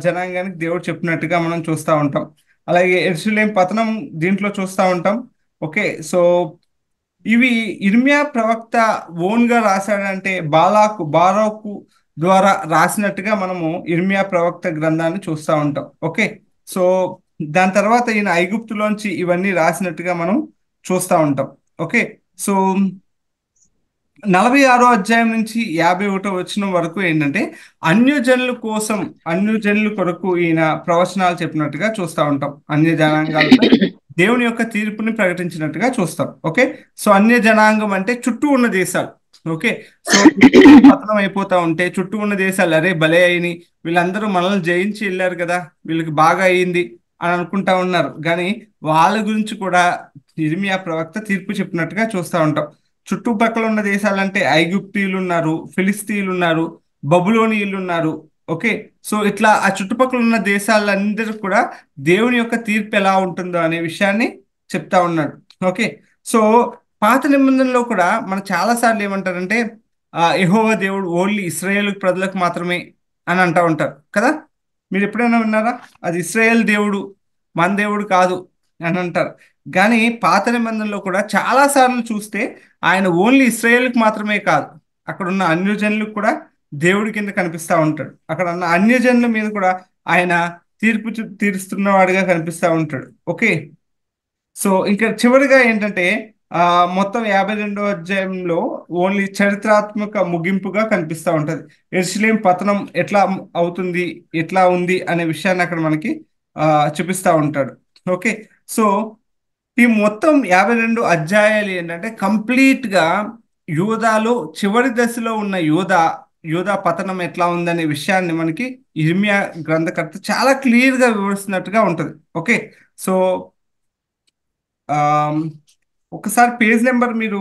జనాంగానికి దేవుడు చెప్పినట్టుగా మనం చూస్తూ ఉంటాం. అలాగే యెరూషలేము పతనం దీంట్లో చూస్తూ ఉంటాం. ఓకే, సో ఇవి ఇర్మియా ప్రవక్త ఓన్గా రాశాడంటే బారాకు ద్వారా రాసినట్టుగా మనము ఇర్మియా ప్రవక్త గ్రంథాన్ని చూస్తూ ఉంటాం. ఓకే, సో దాని తర్వాత ఈయన ఐగుప్తులోంచి ఇవన్నీ రాసినట్టుగా మనం చూస్తూ ఉంటాం. ఓకే, సో 46వ అధ్యాయం నుంచి 51వ వచనం వరకు ఏంటంటే అన్యజనుల కోసం, అన్యజనుల కొరకు ఈయన ప్రవచనాలు చెప్పినట్టుగా చూస్తూ ఉంటాం. అన్య జనాంగాలపై దేవుని యొక్క తీర్పుని ప్రకటించినట్టుగా చూస్తాం. ఓకే, సో అన్య జనాంగం అంటే చుట్టూ ఉన్న దేశాలు. ఓకే, సో పతనం అయిపోతా ఉంటే చుట్టూ ఉన్న దేశాలు అరే భలే అయినాయి, వీళ్ళందరూ మనల్ని జయించి వెళ్ళారు కదా, వీళ్ళకి బాగా అయింది అని అనుకుంటా ఉన్నారు. కానీ వాళ్ళ గురించి కూడా ఇర్మియా ప్రవక్త తీర్పు చెప్పినట్టుగా చూస్తూ ఉంటాం. చుట్టుపక్కల ఉన్న దేశాలంటే ఐగుప్తీయులు ఉన్నారు, ఫిలిస్తీన్లు ఉన్నారు, బబులోనీయులు ఉన్నారు. ఓకే, సో ఇట్లా ఆ చుట్టుపక్కల ఉన్న దేశాలందరూ కూడా దేవుని యొక్క తీర్పు ఎలా ఉంటుందో అనే విషయాన్ని చెప్తా ఉన్నాడు. ఓకే, సో పాత నిబంధనలో కూడా మనం చాలా సార్లు ఏమంటారంటే యెహోవా దేవుడు ఓన్లీ ఇశ్రాయేల్ ప్రజలకు మాత్రమే అని అంటా ఉంటారు కదా. మీరు ఎప్పుడైనా విన్నారా అది ఇశ్రాయేల్ దేవుడు మన దేవుడు కాదు అని అంటారు. కానీ పాత నిబంధనలో కూడా చాలా సార్లు చూస్తే ఆయన ఓన్లీ ఇశ్రాయేల్కి మాత్రమే కాదు, అక్కడ ఉన్న అన్యజనులకు కూడా దేవుడి కింద కనిపిస్తూ ఉంటాడు. అక్కడ ఉన్న అన్యజనుల మీద కూడా ఆయన తీర్పు తీరుస్తున్నవాడిగా కనిపిస్తూ ఉంటాడు. ఓకే, సో ఇంకా చివరిగా ఏంటంటే మొత్తం 52వ అధ్యాయంలో ఓన్లీ చరిత్రాత్మక ముగింపుగా కనిపిస్తూ ఉంటది. యెరూషలేం పతనం ఎట్లా అవుతుంది, ఎట్లా ఉంది అనే విషయాన్ని అక్కడ మనకి చూపిస్తూ ఉంటాడు. ఓకే, సో ఈ మొత్తం 52 అధ్యాయాలు ఏంటంటే కంప్లీట్ గా యూదాలో చివరి దశలో ఉన్న యూదా పతనం ఎట్లా ఉందనే విషయాన్ని మనకి ఇర్మియా గ్రంథకర్త చాలా క్లియర్ గా వివరిస్తున్నట్టుగా ఉంటది. ఓకే, సో ఒకసారి పేజ్ నెంబర్ మీరు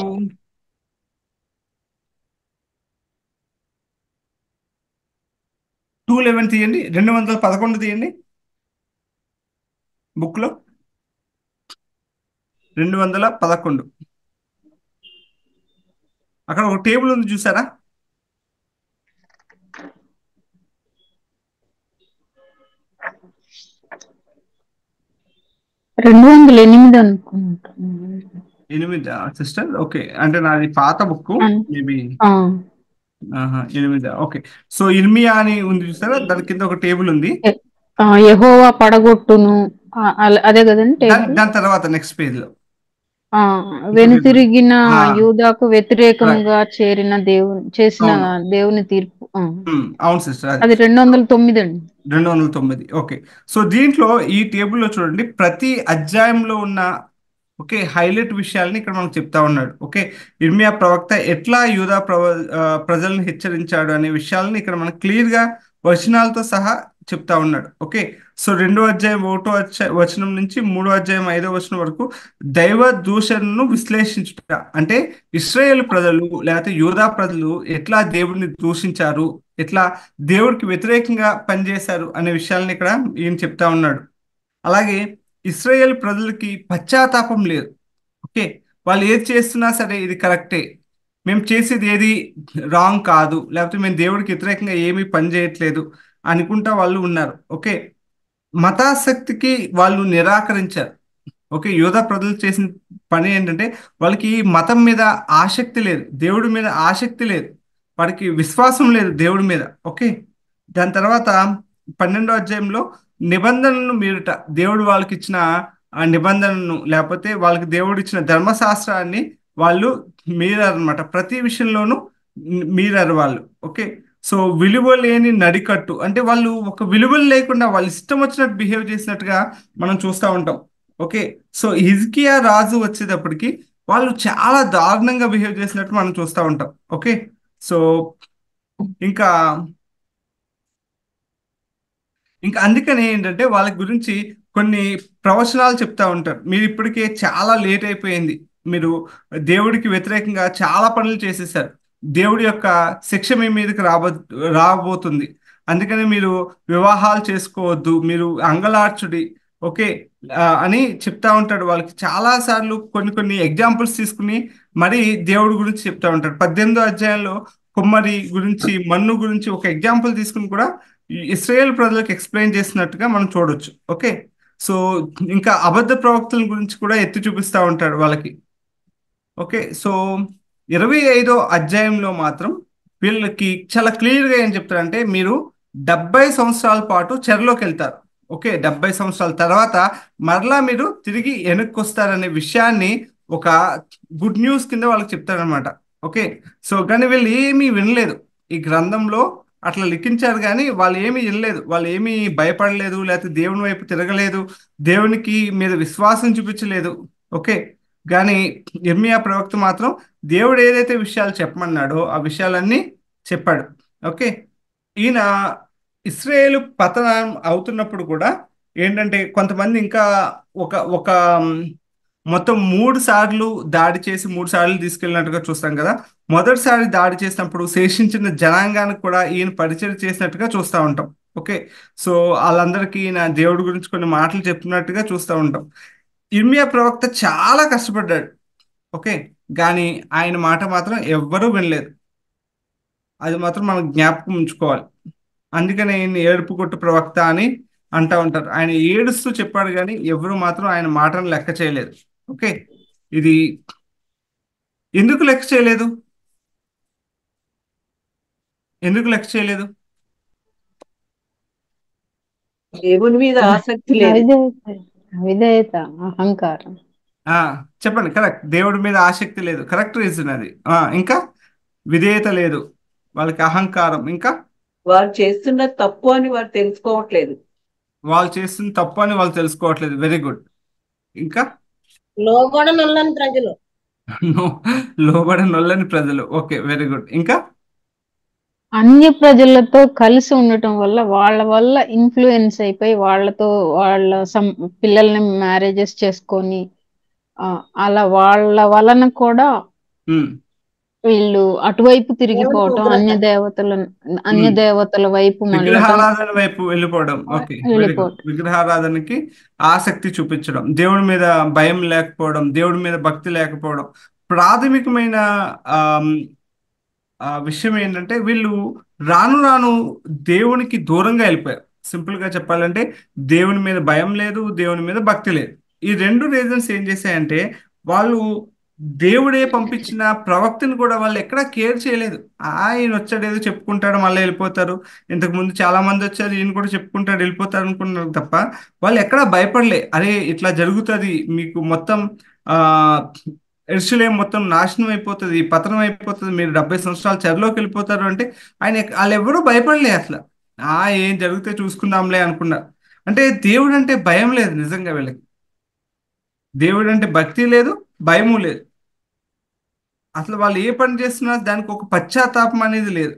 211 తీయండి, 211 తీయండి బుక్ లో 211. అక్కడ ఒక టేబుల్ ఉంది చూసారా? అనుకుంటున్నాను. 8 సిస్టర్. ఓకే, అంటే నాది పాత బుక్ మేబీ 8. ఓకే, సో ఇర్మియా అని ఉంది చూసారా, దాని కింద ఒక టేబుల్ ఉంది. యెహోవా పడగొట్టును అదే కదండి. దాని తర్వాత నెక్స్ట్ పేజ్ లో వెనుతిరిగిన యూదాకు వ్యతిరేకంగా చేసిన దేవుని తీర్పు. అవును సిస్టర్, అది 209 అండి. 209. ఓకే, సో దీంట్లో ఈ టేబుల్లో చూడండి ప్రతి అధ్యాయంలో ఉన్న హైలైట్ విషయాలని ఇక్కడ మనకు చెప్తా ఉన్నాడు. ఓకే, ఇర్మియా ప్రవక్త ఎట్లా యూదా ప్రజలను హెచ్చరించాడు అనే విషయాలను ఇక్కడ మనకు క్లియర్ గా వచనాలతో సహా చెప్తా ఉన్నాడు. ఓకే, సో 2వ అధ్యాయం 1వ వచనం నుంచి 3వ అధ్యాయం 5వ వచనం వరకు దైవ దూషణను విశ్లేషించుట అంటే ఇశ్రాయేల్ ప్రజలు లేకపోతే యూదా ప్రజలు ఎట్లా దేవుడిని దూషించారు, ఎట్లా దేవుడికి వ్యతిరేకంగా పనిచేశారు అనే విషయాలను ఇక్కడ ఈయన చెప్తా ఉన్నాడు. అలాగే ఇశ్రాయేల్ ప్రజలకి పశ్చాత్తాపం లేదు. ఓకే, వాళ్ళు ఏది చేస్తున్నా సరే ఇది కరెక్టే, మేము చేసేది ఏది రాంగ్ కాదు, లేకపోతే మేము దేవుడికి వ్యతిరేకంగా ఏమీ పని చేయట్లేదు అనుకుంటా వాళ్ళు ఉన్నారు. ఓకే, మతాసక్తికి వాళ్ళు నిరాకరించారు. ఓకే, యూదా ప్రజలు చేసిన పని ఏంటంటే వాళ్ళకి మతం మీద ఆసక్తి లేదు, దేవుడి మీద ఆసక్తి లేదు, వాడికి విశ్వాసం లేదు దేవుడి మీద. ఓకే, దాని తర్వాత 12వ అధ్యాయంలో నిబంధనను మీరుట, దేవుడు వాళ్ళకి ఇచ్చిన ఆ నిబంధనను లేకపోతే వాళ్ళకి దేవుడు ఇచ్చిన ధర్మశాస్త్రాన్ని వాళ్ళు మీరారనమాట. ప్రతి విషయంలోనూ మీరారు వాళ్ళు. ఓకే, సో విలువ లేని నడికట్టు అంటే వాళ్ళు ఒక విలువలు లేకుండా వాళ్ళు ఇష్టం వచ్చినట్టు బిహేవ్ చేసినట్టుగా మనం చూస్తూ ఉంటాం. ఓకే, సో హిజ్కియా రాజు వచ్చేటప్పటికి వాళ్ళు చాలా దారుణంగా బిహేవ్ చేసినట్టు మనం చూస్తూ ఉంటాం. ఓకే, సో ఇంకా అందుకని ఏంటంటే వాళ్ళ గురించి కొన్ని ప్రవచనాలు చెప్తా ఉంటారు. మీరు ఇప్పటికే చాలా లేట్ అయిపోయింది, మీరు దేవుడికి వ్యతిరేకంగా చాలా పనులు చేసేసారు, దేవుడి యొక్క శిక్ష మీ మీదకి రాబోతుంది, అందుకని మీరు వివాహాలు చేసుకోవద్దు, మీరు అంగలార్చుడి. ఓకే, అని చెప్తా ఉంటాడు. వాళ్ళకి చాలా సార్లు కొన్ని ఎగ్జాంపుల్స్ తీసుకుని మరి దేవుడి గురించి చెప్తా ఉంటాడు. 18వ అధ్యాయంలో కుమ్మరి గురించి, మన్ను గురించి ఒక ఎగ్జాంపుల్ తీసుకుని కూడా ఇశ్రాయేల్ ప్రజలకు ఎక్స్ప్లెయిన్ చేసినట్టుగా మనం చూడొచ్చు. ఓకే, సో ఇంకా అబద్ధ ప్రవక్తల గురించి కూడా ఎత్తి చూపిస్తూ ఉంటాడు వాళ్ళకి. ఓకే, సో 25వ అధ్యాయంలో మాత్రం వీళ్ళకి చాలా క్లియర్గా ఏం చెప్తారంటే మీరు 70 సంవత్సరాల పాటు చెరలోకి వెళ్తారు. ఓకే, 70 సంవత్సరాల తర్వాత మరలా మీరు తిరిగి వెనక్కి వస్తారనే విషయాన్ని ఒక గుడ్ న్యూస్ కింద వాళ్ళకి చెప్తారనమాట. ఓకే. సో కానీ వీళ్ళు ఏమీ వినలేదు. ఈ గ్రంథంలో అట్లా లిఖించారు కానీ వాళ్ళు ఏమీ వినలేదు, వాళ్ళు ఏమీ భయపడలేదు, లేకపోతే దేవుని వైపు తిరగలేదు, దేవునికి మీద విశ్వాసం చూపించలేదు. ఓకే. కానీ యిర్మీయా ప్రవక్త మాత్రం దేవుడు ఏదైతే విషయాలు చెప్పమన్నాడో ఆ విషయాలన్నీ చెప్పాడు. ఓకే. ఈయన ఇస్రాయేలు పతనం అవుతున్నప్పుడు కూడా ఏంటంటే కొంతమంది ఇంకా ఒక ఒక మొత్తం 3 సార్లు దాడి చేసి 3 సార్లు తీసుకెళ్ళినట్టుగా చూస్తాం కదా. మొదటిసారి దాడి చేసినప్పుడు శేషించిన జనాంగానికి కూడా ఈయన పరిచయం చేసినట్టుగా చూస్తూ ఉంటాం. ఓకే. సో వాళ్ళందరికీ ఈయన దేవుడి గురించి కొన్ని మాటలు చెప్తున్నట్టుగా చూస్తూ ఉంటాం. యిర్మీయా ప్రవక్త చాలా కష్టపడ్డాడు. ఓకే. కానీ ఆయన మాట మాత్రం ఎవ్వరూ వినలేదు. అది మాత్రం మనం జ్ఞాపకం ఉంచుకోవాలి. అందుకని ఈయన ఏడుపు కొట్టు ప్రవక్త అని అంటూ ఉంటారు. ఆయన ఏడుస్తూ చెప్పాడు కానీ ఎవరు మాత్రం ఆయన మాటను లెక్క చేయలేదు. ఓకే. ఇది ఎందుకు లెక్క చేయలేదు? ఎందుకు లెక్క చేయలేదు? దేవుని మీద ఆసక్తి లేదు. అవిధేయత, అహంకారం. చెప్పండి. కరెక్ట్. దేవుడి మీద ఆసక్తి లేదు, కరెక్ట్ రీజన్ అది. ఇంకా విధేయత లేదు, వాళ్ళకి అహంకారం, ఇంకా వారు చేస్తున్న తప్పు అని వారు తెలుసుకోవట్లేదు. వాళ్ళు చేస్తున్న తప్పు అని వాళ్ళు తెలుసుకోవట్లేదు. Very good. ఇంకా లోబడనొల్లని ప్రజలు. లోబడనొల్లని ప్రజలు. Okay, very good. ఇంకా అన్య ప్రజలతో కలిసి ఉండటం వల్ల వాళ్ళ వల్ల ఇన్ఫ్లుయెన్స్ అయిపోయి వాళ్ళతో వాళ్ళ పిల్లల్ని మ్యారేజెస్ చేసుకొని అలా వాళ్ళ వలన కూడా వీళ్ళు అటువైపు తిరిగిపోవటం, అన్య దేవతల వైపు విగ్రహారాధన వైపు వెళ్ళిపోవడం. Okay, very good. విగ్రహారాధనకి ఆసక్తి చూపించడం, దేవుడి మీద భయం లేకపోవడం, దేవుడి మీద భక్తి లేకపోవడం. ప్రాథమికమైన విషయం ఏంటంటే వీళ్ళు రాను రాను దేవునికి దూరంగా వెళ్ళిపోయారు. సింపుల్ గా చెప్పాలంటే దేవుని మీద భయం లేదు, దేవుని మీద భక్తి లేదు. ఈ 2 రీజన్స్ ఏం చేశాయంటే వాళ్ళు దేవుడే పంపించిన ప్రవక్తను కూడా వాళ్ళు ఎక్కడా కేర్ చేయలేదు. ఆయన వచ్చాడు ఏదో చెప్పుకుంటాడు మళ్ళీ వెళ్ళిపోతారు. ఇంతకు ముందు చాలా మంది వచ్చారు, ఈయన కూడా చెప్పుకుంటాడు వెళ్ళిపోతారు అనుకున్నారు తప్ప వాళ్ళు ఎక్కడా భయపడలే. అరే ఇట్లా జరుగుతుంది, మీకు మొత్తం యెరూషలేము మొత్తం నాశనం అయిపోతుంది, పతనం అయిపోతుంది, మీరు 70 సంవత్సరాలు చెరలోకి వెళ్ళిపోతారు అంటే వాళ్ళు ఎవరూ భయపడలే అసలు. ఏం జరిగితే చూసుకుందాంలే అనుకున్నారు. అంటే దేవుడు అంటే భయం లేదు నిజంగా వీళ్ళకి. దేవుడు అంటే భక్తి లేదు, భయము లేదు. అసలు వాళ్ళు ఏ పని చేస్తున్నా దానికి ఒక పశ్చాత్తాపం అనేది లేదు.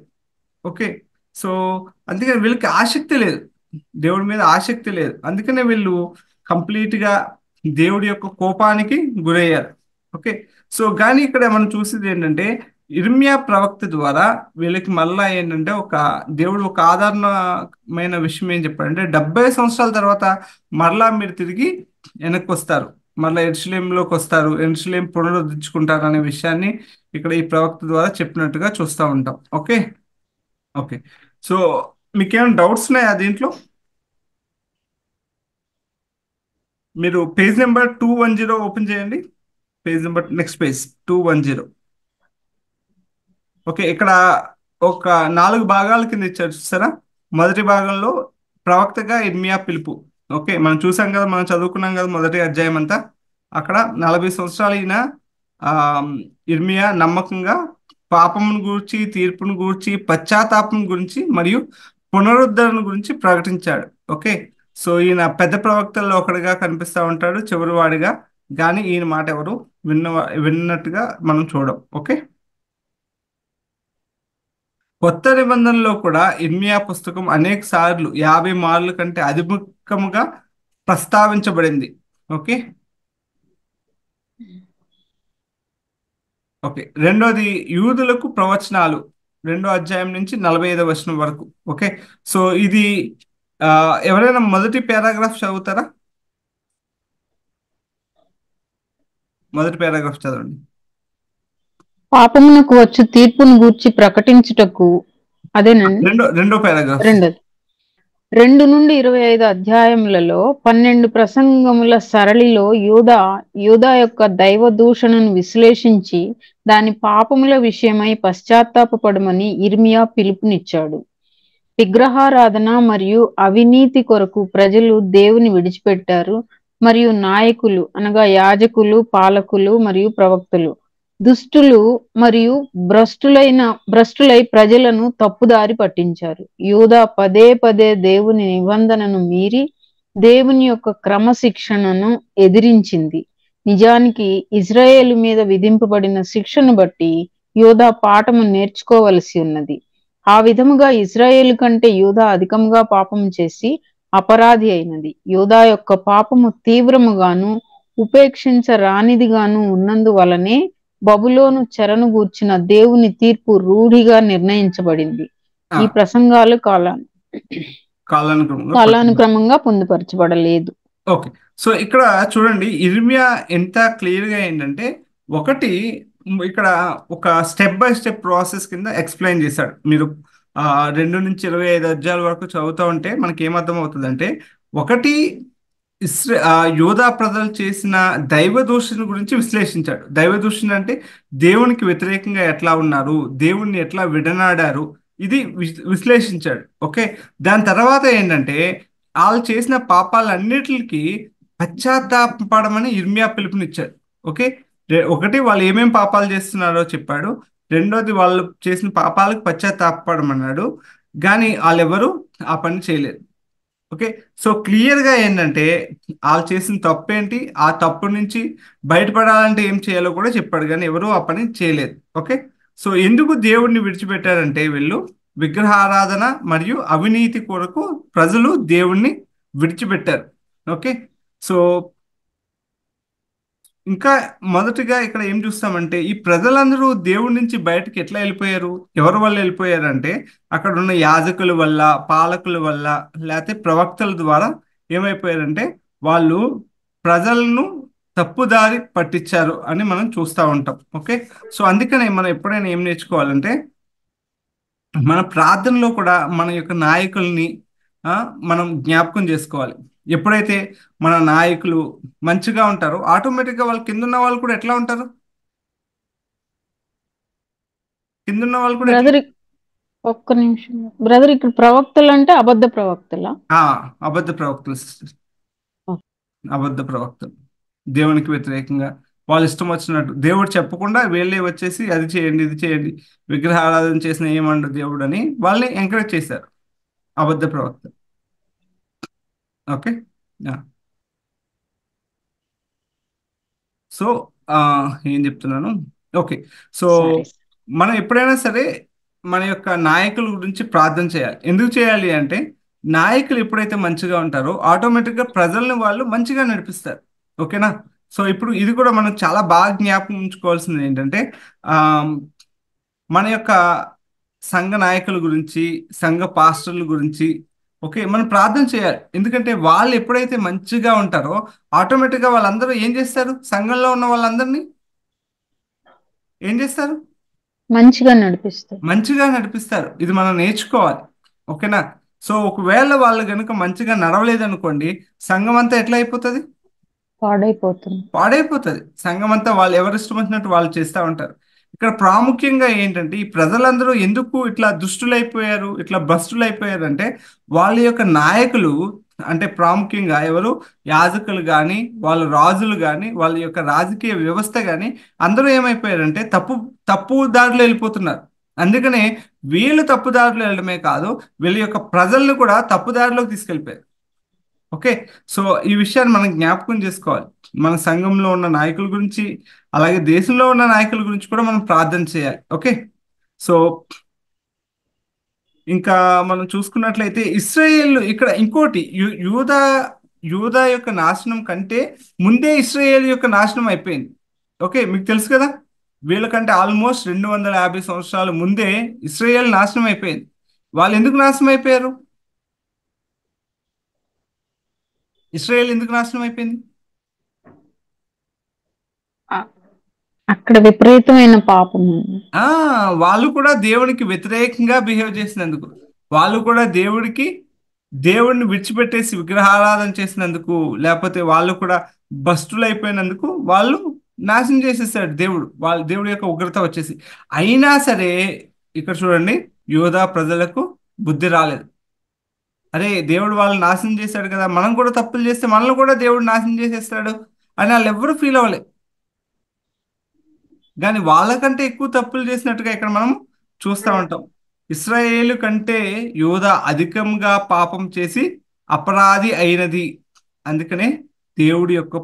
ఓకే. సో అందుకని వీళ్ళకి ఆసక్తి లేదు, దేవుడి మీద ఆసక్తి లేదు. అందుకనే వీళ్ళు కంప్లీట్గా దేవుడి యొక్క కోపానికి గురయ్యారు. ఓకే. సో కానీ ఇక్కడ మనం చూసేది ఏంటంటే యిర్మీయా ప్రవక్త ద్వారా వీళ్ళకి మళ్ళా ఏంటంటే దేవుడు ఒక ఆధారమైన విషయం ఏం చెప్పాడంటే 70 సంవత్సరాల తర్వాత మరలా మీరు తిరిగి వెనక్కి వస్తారు, మళ్ళీ యెరూషలేములోకి వస్తారు, యెరూషలేం పునరుద్ధరించుకుంటారు అనే విషయాన్ని ఇక్కడ ఈ ప్రవక్త ద్వారా చెప్పినట్టుగా చూస్తూ ఉంటాం. ఓకే. ఓకే. సో మీకేమైనా డౌట్స్ ఉన్నాయా దీంట్లో? మీరు పేజ్ నెంబర్ 210 ఓపెన్ చేయండి. Page number next page 210. Okay. ఇక్కడ ఒక 4 భాగాల కింద ఇచ్చారు చూసారా. మొదటి భాగంలో ప్రవక్తగా యిర్మీయా పిలుపు. ఓకే, మనం చూసాం కదా, మనం చదువుకున్నాం కదా మొదటి అధ్యాయం అంతా. అక్కడ 40 సంవత్సరాలు అయిన యిర్మీయా నమ్మకంగా పాపమును గూర్చి, తీర్పును గూర్చి, పశ్చాత్తాపం గురించి మరియు పునరుద్ధరణ గురించి ప్రకటించాడు. ఓకే. సో ఈయన పెద్ద ప్రవక్తల్లో ఒకటిగా కనిపిస్తూ ఉంటాడు, చివరి వాడిగా. కానీ ఈయన మాట ఎవరు విన్నట్టుగా మనం చూడం. ఓకే. కొత్త నిబంధనలో కూడా యిర్మీయా పుస్తకం అనేక సార్లు 50 మార్లు కంటే అధికముగా ప్రస్తావించబడింది. ఓకే. ఓకే. రెండోది యూదులకు ప్రవచనాలు 2వ అధ్యాయం నుంచి 45వ వచనం వరకు. ఓకే. సో ఇది ఎవరైనా మొదటి పారాగ్రాఫ్ చదువుతారా? మొదటి పారాగ్రాఫ్ చదవండి. పాపమునకు వచ్చు తీర్పును గూర్చి ప్రకటించుటకు. అదేనండి రెండో పారాగ్రాఫ్. 2 నుండి 25 అధ్యాయములలో 12 ప్రసంగముల సరళిలో యూదా యొక్క దైవ దూషణను విశ్లేషించి దాని పాపముల విషయమై పశ్చాత్తాపపడమని యిర్మీయా పిలుపునిచ్చాడు. విగ్రహారాధన మరియు అవినీతి కొరకు ప్రజలు దేవుని విడిచిపెట్టారు మరియు నాయకులు అనగా యాజకులు, పాలకులు మరియు ప్రవక్తలు దుష్టులు మరియు భ్రష్టులై ప్రజలను తప్పుదారి పట్టించారు. యూదా పదే పదే దేవుని నిబంధనను మీరి దేవుని యొక్క క్రమశిక్షణను ఎదిరించింది. నిజానికి ఇజ్రాయేలు మీద విధింపబడిన శిక్షను బట్టి యూదా పాఠము నేర్చుకోవలసి ఉన్నది. ఆ విధముగా ఇజ్రాయేలు కంటే యూదా అధికముగా పాపము చేసి అపరాధి అయినది. యూదా యొక్క పాపము తీవ్రముగాను ఉపేక్షించరానిదిగాను ఉన్నందువలనే బబులోను చెరను గూర్చిన దేవుని తీర్పు రూఢిగా నిర్ణయించబడింది. ఈ ప్రసంగాలు కాలానుక్రమంగా పొందుపరచబడలేదు. ఓకే, సో ఇక్కడ చూడండి, ఇర్మియా ఎంత క్లియర్ గా ఏంటంటే, ఒకటి ఇక్కడ ఒక స్టెప్ బై స్టెప్ ప్రాసెస్ కింద ఎక్స్ప్లెయిన్ చేశాడు. మీరు 2 నుంచి 25 అధ్యాయాల వరకు చదువుతూ ఉంటే మనకి ఏమర్థం అవుతుందంటే, ఒకటి యోధా ప్రజలు చేసిన దైవ దూషణ గురించి విశ్లేషించాడు. దైవ దూషణ అంటే దేవునికి వ్యతిరేకంగా ఎట్లా ఉన్నారు, దేవుణ్ణి ఎట్లా విడనాడారు, ఇది విశ్లేషించాడు. ఓకే, దాని తర్వాత ఏంటంటే వాళ్ళు చేసిన పాపాలన్నిటికి పశ్చాత్తాపడమని ఇర్మియా పిలుపునిచ్చాడు. ఓకే, ఒకటి వాళ్ళు ఏమేం పాపాలు చేస్తున్నారో చెప్పాడు, రెండోది వాళ్ళు చేసిన పాపాలకు పశ్చాత్తాపడమన్నాడు. కానీ వాళ్ళెవరు ఆ పని చేయలేదు. ఓకే, సో క్లియర్గా ఏంటంటే వాళ్ళు చేసిన తప్పు ఏంటి, ఆ తప్పు నుంచి బయటపడాలంటే ఏం చేయాలో కూడా చెప్పాడు, కానీ ఎవరు ఆ పని చేయలేదు. ఓకే, సో ఎందుకు దేవుడిని విడిచిపెట్టారంటే, వీళ్ళు విగ్రహారాధన మరియు అవినీతి కొరకు ప్రజలు దేవుణ్ణి విడిచిపెట్టారు. ఓకే, సో ఇంకా మొదటిగా ఇక్కడ ఏం చూస్తామంటే, ఈ ప్రజలందరూ దేవుడి నుంచి బయటకు ఎట్లా వెళ్ళిపోయారు, ఎవరి వల్ల వెళ్ళిపోయారంటే, అక్కడ ఉన్న యాజకుల వల్ల, పాలకుల వల్ల, లేకపోతే ప్రవక్తల ద్వారా ఏమైపోయారంటే వాళ్ళు ప్రజలను తప్పుదారి పట్టించారు అని మనం చూస్తూ ఉంటాం. ఓకే, సో అందుకనే మనం ఎప్పుడైనా ఏం నేర్చుకోవాలంటే, మన ప్రార్థనలో కూడా మన యొక్క నాయకుల్ని మనం జ్ఞాపకం చేసుకోవాలి. ఎప్పుడైతే మన నాయకులు మంచిగా ఉంటారో ఆటోమేటిక్గా వాళ్ళ కింద ఉన్న వాళ్ళు కూడా ఎట్లా ఉంటారు, కింద ఉన్న వాళ్ళు కూడా ఒక్క నిమిషం బ్రదర్, ఇక్కడ ప్రవక్తలు అంటే అబద్ధ ప్రవక్తలా? అబద్ధ ప్రవక్తలు సిస్టర్, అబద్ధ ప్రవక్తలు దేవునికి వ్యతిరేకంగా వాళ్ళు ఇష్టం వచ్చినట్టు, దేవుడు చెప్పకుండా వీళ్ళే వచ్చేసి అది చేయండి ఇది చేయండి, విగ్రహారాధన చేసిన ఏమండు దేవుడు అని వాళ్ళని ఎంకరేజ్ చేశారు, అబద్ధ ప్రవక్త. ఓకే, సో ఏం చెప్తున్నాను, ఓకే, సో మనం ఎప్పుడైనా సరే మన యొక్క నాయకుల గురించి ప్రార్థన చేయాలి. ఎందుకు చేయాలి అంటే, నాయకులు ఎప్పుడైతే మంచిగా ఉంటారో ఆటోమేటిక్గా ప్రజల్ని వాళ్ళు మంచిగా నడిపిస్తారు. ఓకేనా, సో ఇప్పుడు ఇది కూడా మనం చాలా బాగా జ్ఞాపకం ఉంచుకోవాల్సింది ఏంటంటే, మన యొక్క సంఘ నాయకుల గురించి, సంఘ పాస్టర్ల గురించి ఓకే మనం ప్రార్థన చేయాలి. ఎందుకంటే వాళ్ళు ఎప్పుడైతే మంచిగా ఉంటారో ఆటోమేటిక్గా వాళ్ళందరూ ఏం చేస్తారు, సంఘంలో ఉన్న వాళ్ళందరినీ ఏం చేస్తారు, మంచిగా నడిపిస్తారు. ఇది మనం నేర్చుకోవాలి. ఓకేనా, సో ఒకవేళ వాళ్ళు కనుక మంచిగా నడవలేదు అనుకోండి, సంఘం అంతా ఎట్లా అయిపోతుంది, పాడైపోతుంది. సంఘం అంతా వాళ్ళు ఎవరు ఇష్టం వచ్చినట్టు వాళ్ళు చేస్తూ ఉంటారు. ఇక్కడ ప్రాముఖ్యంగా ఏంటంటే, ఈ ప్రజలందరూ ఎందుకు ఇట్లా దుష్టులైపోయారు, ఇట్లా భ్రష్టులైపోయారు అంటే, వాళ్ళ యొక్క నాయకులు అంటే ప్రాముఖ్యంగా ఎవరు, యాజకులు కానీ, వాళ్ళ రాజులు కానీ, వాళ్ళ యొక్క రాజకీయ వ్యవస్థ కానీ అందరూ ఏమైపోయారంటే తప్పు దారిలో వెళ్ళిపోతున్నారు. అందుకనే వీళ్ళు తప్పుదారిలో వెళ్ళడమే కాదు, వీళ్ళ యొక్క ప్రజల్ని కూడా తప్పుదారిలోకి తీసుకెళ్ళిపోయారు. ఓకే, సో ఈ విషయాన్ని మనం జ్ఞాపకం చేసుకోవాలి. మన సంఘంలో ఉన్న నాయకుల గురించి, అలాగే దేశంలో ఉన్న నాయకుల గురించి కూడా మనం ప్రార్థన చేయాలి. ఓకే, సో ఇంకా మనం చూసుకున్నట్లయితే ఇశ్రాయేల్ ఇక్కడ ఇంకోటి, యూదా యొక్క నాశనం కంటే ముందే ఇశ్రాయేల్ యొక్క నాశనం అయిపోయింది. ఓకే, మీకు తెలుసు కదా, వీళ్ళకంటే ఆల్మోస్ట్ 250 సంవత్సరాల ముందే ఇశ్రాయేల్ నాశనం అయిపోయింది. వాళ్ళు ఎందుకు నాశనం అయిపోయారు, ఇశ్రాయేల్ ఎందుకు నాశనం అయిపోయింది? అక్కడ విపరీతమైన పాపం, వాళ్ళు కూడా దేవునికి వ్యతిరేకంగా బిహేవ్ చేసినందుకు, వాళ్ళు కూడా దేవుడిని విడిచిపెట్టేసి విగ్రహారాధన చేసినందుకు, లేకపోతే వాళ్ళు కూడా భ్రష్టులైపోయినందుకు వాళ్ళు నాశనం చేసేసాడు దేవుడి యొక్క ఉగ్రత వచ్చేసి. అయినా సరే ఇక్కడ చూడండి, యోధా ప్రజలకు బుద్ధి రాలేదు. అరే దేవుడు వాళ్ళని నాశనం చేశాడు కదా, మనం కూడా తప్పులు చేస్తే మనల్ని కూడా దేవుడు నాశనం చేసేస్తాడు అని వాళ్ళు ఎవ్వరూ ఫీల్ అవ్వలేదు. కానీ వాళ్ళకంటే ఎక్కువ తప్పులు చేసినట్టుగా ఇక్కడ మనం చూస్తూ ఉంటాం. ఇశ్రాయేలు కంటే యూదా అధికంగా పాపం చేసి అపరాధి అయినది. అందుకనే దేవుడి యొక్క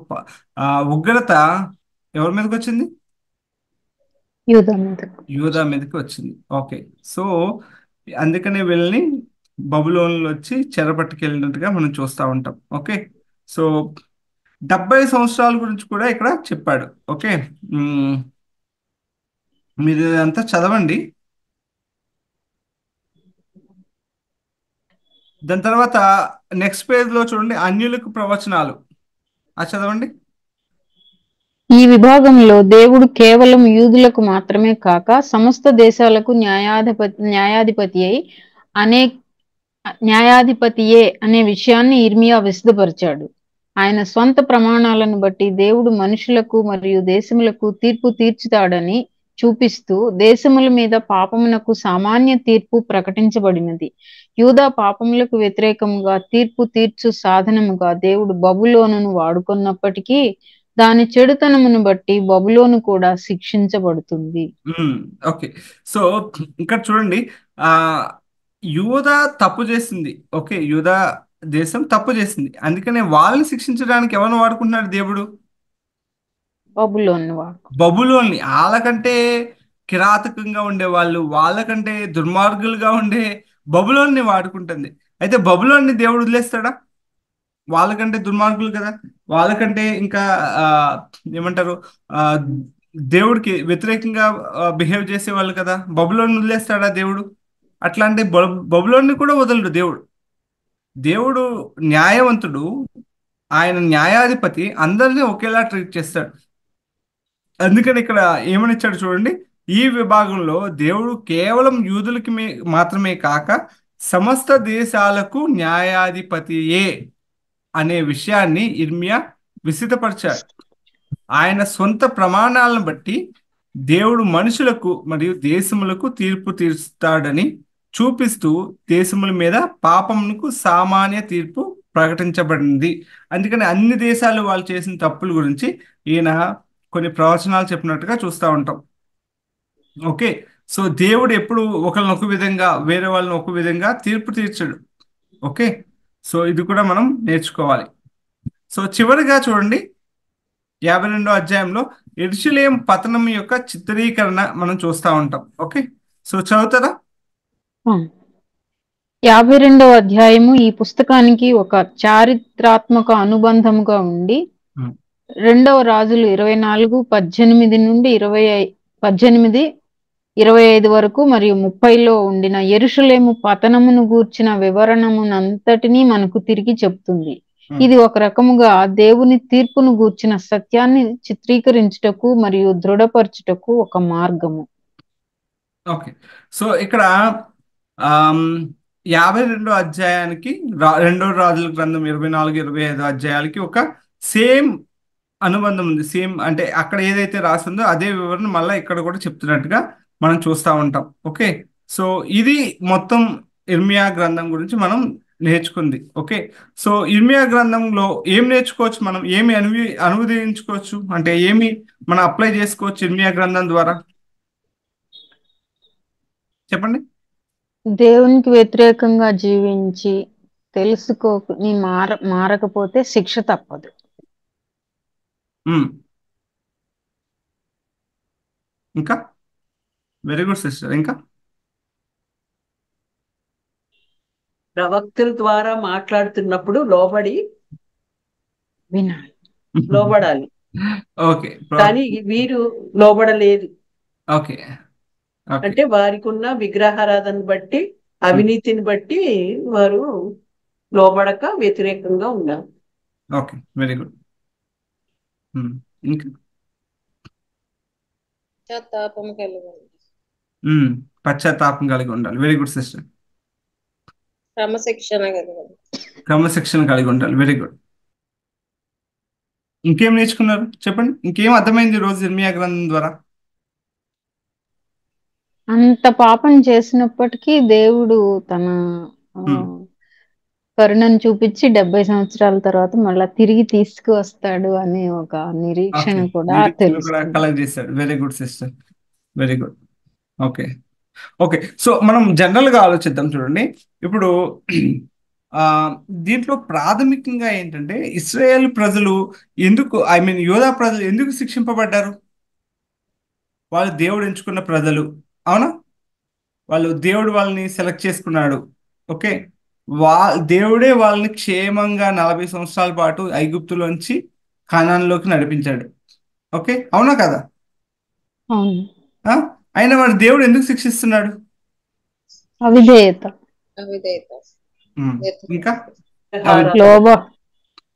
ఉగ్రత ఎవరి మీదకి వచ్చింది? యూదా మీద. యూదా మీదకి వచ్చింది. ఓకే, సో అందుకనే వీళ్ళని బబులోన్లో వచ్చి చెరపట్టుకెళ్ళినట్టుగా మనం చూస్తూ ఉంటాం. ఓకే, సో 70 సంవత్సరాల గురించి కూడా ఇక్కడ చెప్పాడు. ఓకే, మీరు ఇదంతా చదవండి. దాని తర్వాత నెక్స్ట్ పేజ్లో చూడండి, అన్యులకు ప్రవచనాలు. అది చదవండి. ఈ విభాగంలో దేవుడు కేవలం యూదులకు మాత్రమే కాక సమస్త దేశాలకు న్యాయాధిపతియే అనే విషయాన్ని ఇర్మియా విశదపరిచాడు. ఆయన స్వంత ప్రమాణాలను బట్టి దేవుడు మనుషులకు మరియు దేశములకు తీర్పు తీర్చుతాడని చూపిస్తూ దేశముల మీద పాపమునకు సామాన్య తీర్పు ప్రకటించబడినది. యూదా పాపములకు వ్యతిరేకముగా తీర్పు తీర్చు సాధనముగా దేవుడు బబులోనును వాడుకున్నప్పటికీ దాని చెడుతనమును బట్టి బబులోను కూడా శిక్షించబడుతుంది. ఓకే, సో ఇక్కడ చూడండి, ఆ యూదా తప్పు చేసింది. ఓకే, యూదా దేశం తప్పు చేసింది. అందుకనే వాళ్ళని శిక్షించడానికి ఎవరిని వాడుకుంటున్నాడు దేవుడు? బబులోన్ని. వాళ్ళకంటే కిరాతకంగా ఉండే వాళ్ళు, వాళ్ళకంటే దుర్మార్గులుగా ఉండే బబులోన్ని వాడుకుంటుంది. అయితే బబులోన్ని దేవుడు వదిలేస్తాడా? వాళ్ళకంటే దుర్మార్గులు కదా, వాళ్ళకంటే ఇంకా ఏమంటారు, దేవుడికి వ్యతిరేకంగా బిహేవ్ చేసే వాళ్ళు కదా. బబులోన్ని వదిలేస్తాడా దేవుడు? అట్లా అంటే బబులోన్ని కూడా వదలడు దేవుడు. దేవుడు న్యాయవంతుడు, ఆయన న్యాయాధిపతి, అందరినీ ఒకేలా ట్రీట్ చేస్తాడు. అందుకని ఇక్కడ ఏమని ఇచ్చాడు చూడండి, ఈ విభాగంలో దేవుడు కేవలం యూదులకి మాత్రమే కాక సమస్త దేశాలకు న్యాయాధిపతియే అనే విషయాన్ని ఇర్మియా విశదపరిచాడు. ఆయన సొంత ప్రమాణాలను బట్టి దేవుడు మనుషులకు మరియు దేశములకు తీర్పు తీర్చుతాడని చూపిస్తూ దేశముల మీద పాపమునకు సామాన్య తీర్పు ప్రకటించబడింది. అందుకని అన్ని దేశాలు వాళ్ళు చేసిన తప్పుల గురించి ఈయన కొన్ని ప్రవచనాలు చెప్పినట్టుగా చూస్తూ ఉంటాం. ఓకే, సో దేవుడు ఎప్పుడు ఒకరిని ఒక విధంగా, వేరే వాళ్ళని ఒక విధంగా తీర్పు తీర్చడు. ఓకే, సో ఇది కూడా మనం నేర్చుకోవాలి. సో చివరిగా చూడండి, 52వ అధ్యాయంలో యెరూషలేము పతనం యొక్క చిత్రీకరణ మనం చూస్తూ ఉంటాం. ఓకే, సో చదువుతారా? 52వ అధ్యాయము ఈ పుస్తకానికి ఒక చారిత్రాత్మక అనుబంధముగా ఉండి 2వ రాజులు 24:18 నుండి 25 వరకు మరియు 30లో ఉండిన యెరూషలేము పతనమును గూర్చిన వివరణమునంతటినీ మనకు తిరిగి చెప్తుంది. ఇది ఒక రకముగా దేవుని తీర్పును గూర్చిన సత్యాన్ని చిత్రీకరించుటకు మరియు దృఢపరచుటకు ఒక మార్గము. ఓకే, సో ఇక్కడ 52వ అధ్యాయానికి 2వ రాజుల గ్రంథం 24-25 అధ్యాయాలకి ఒక సేమ్ అనుబంధం ఉంది. సేమ్ అంటే అక్కడ ఏదైతే రాసిందో అదే వివరణ మళ్ళీ ఇక్కడ కూడా చెప్తున్నట్టుగా మనం చూస్తూ ఉంటాం. ఓకే, సో ఇది మొత్తం ఇర్మియా గ్రంథం గురించి మనం నేర్చుకుంది. ఓకే, సో ఇర్మియా గ్రంథంలో ఏం నేర్చుకోవచ్చు, మనం ఏమి అనువదించుకోవచ్చు, అంటే ఏమి మనం అప్లై చేసుకోవచ్చు ఇర్మియా గ్రంథం ద్వారా? చెప్పండి. దేవునికి వ్యతిరేకంగా జీవించి తెలుసుకోని మారకపోతే శిక్ష తప్పదు. ఇంకా వెరీ గుడ్ సిస్టర్. ఇంకా ప్రవక్తల ద్వారా మాట్లాడుతున్నప్పుడు లోబడాలి. ఓకే, కానీ వీరు లోబడలేదు. ఓకే, అంటే వారికి ఉన్న విగ్రహారాధన బట్టి, అవినీతిని బట్టి వారు లోబడక వ్యతిరేకంగా ఉన్నారు. Okay, very good. ఇంకా పశ్చాత్తాపం కలిగి ఉండాలి. Very good sister. క్రమశిక్షణ కలిగి ఉండాలి. Very good. ఇంకేం నేర్చుకున్నారు చెప్పండి? ఇంకేం అర్థమైంది రోజు ఇర్మియా గ్రంథం ద్వారా? అంత పాపం చేసినప్పటికీ దేవుడు తన కరుణను చూపించి 70 సంవత్సరాల తర్వాత మళ్ళా తిరిగి తీసుకువస్తాడు అనే ఒక నిరీక్షణ ఓకే, కూడా నిరీక్షణ కూడా తెలుస్తుంది. కలెక్ట్ చేశాడు. Very good sister, very good. Okay, okay. So మనం జనరల్ గా ఆలోచిద్దాం చూడండి. ఇప్పుడు ఆ దీంట్లో ప్రాథమికంగా ఏంటంటే ఇస్రాయేల్ ప్రజలు ఎందుకు, ఐ మీన్ యోధా ప్రజలు ఎందుకు శిక్షింపబడ్డారు? వాళ్ళు దేవుడు ఎంచుకున్న ప్రజలు, అవునా? వాళ్ళు దేవుడు వాళ్ళని సెలెక్ట్ చేసుకున్నాడు. ఓకే, వా దేవుడే వాళ్ళని క్షేమంగా 40 సంవత్సరాల పాటు ఐగుప్తులోంచి కానాన్లోకి నడిపించాడు. ఓకే, అవునా కదా? అవును. ఆ? అయినా వాడు దేవుడు ఎందుకు శిక్షిస్తున్నాడు? అవిధేయత, అవిధేయత. ఉమ్, ఇంకా విగ్రహారాధన. లోబ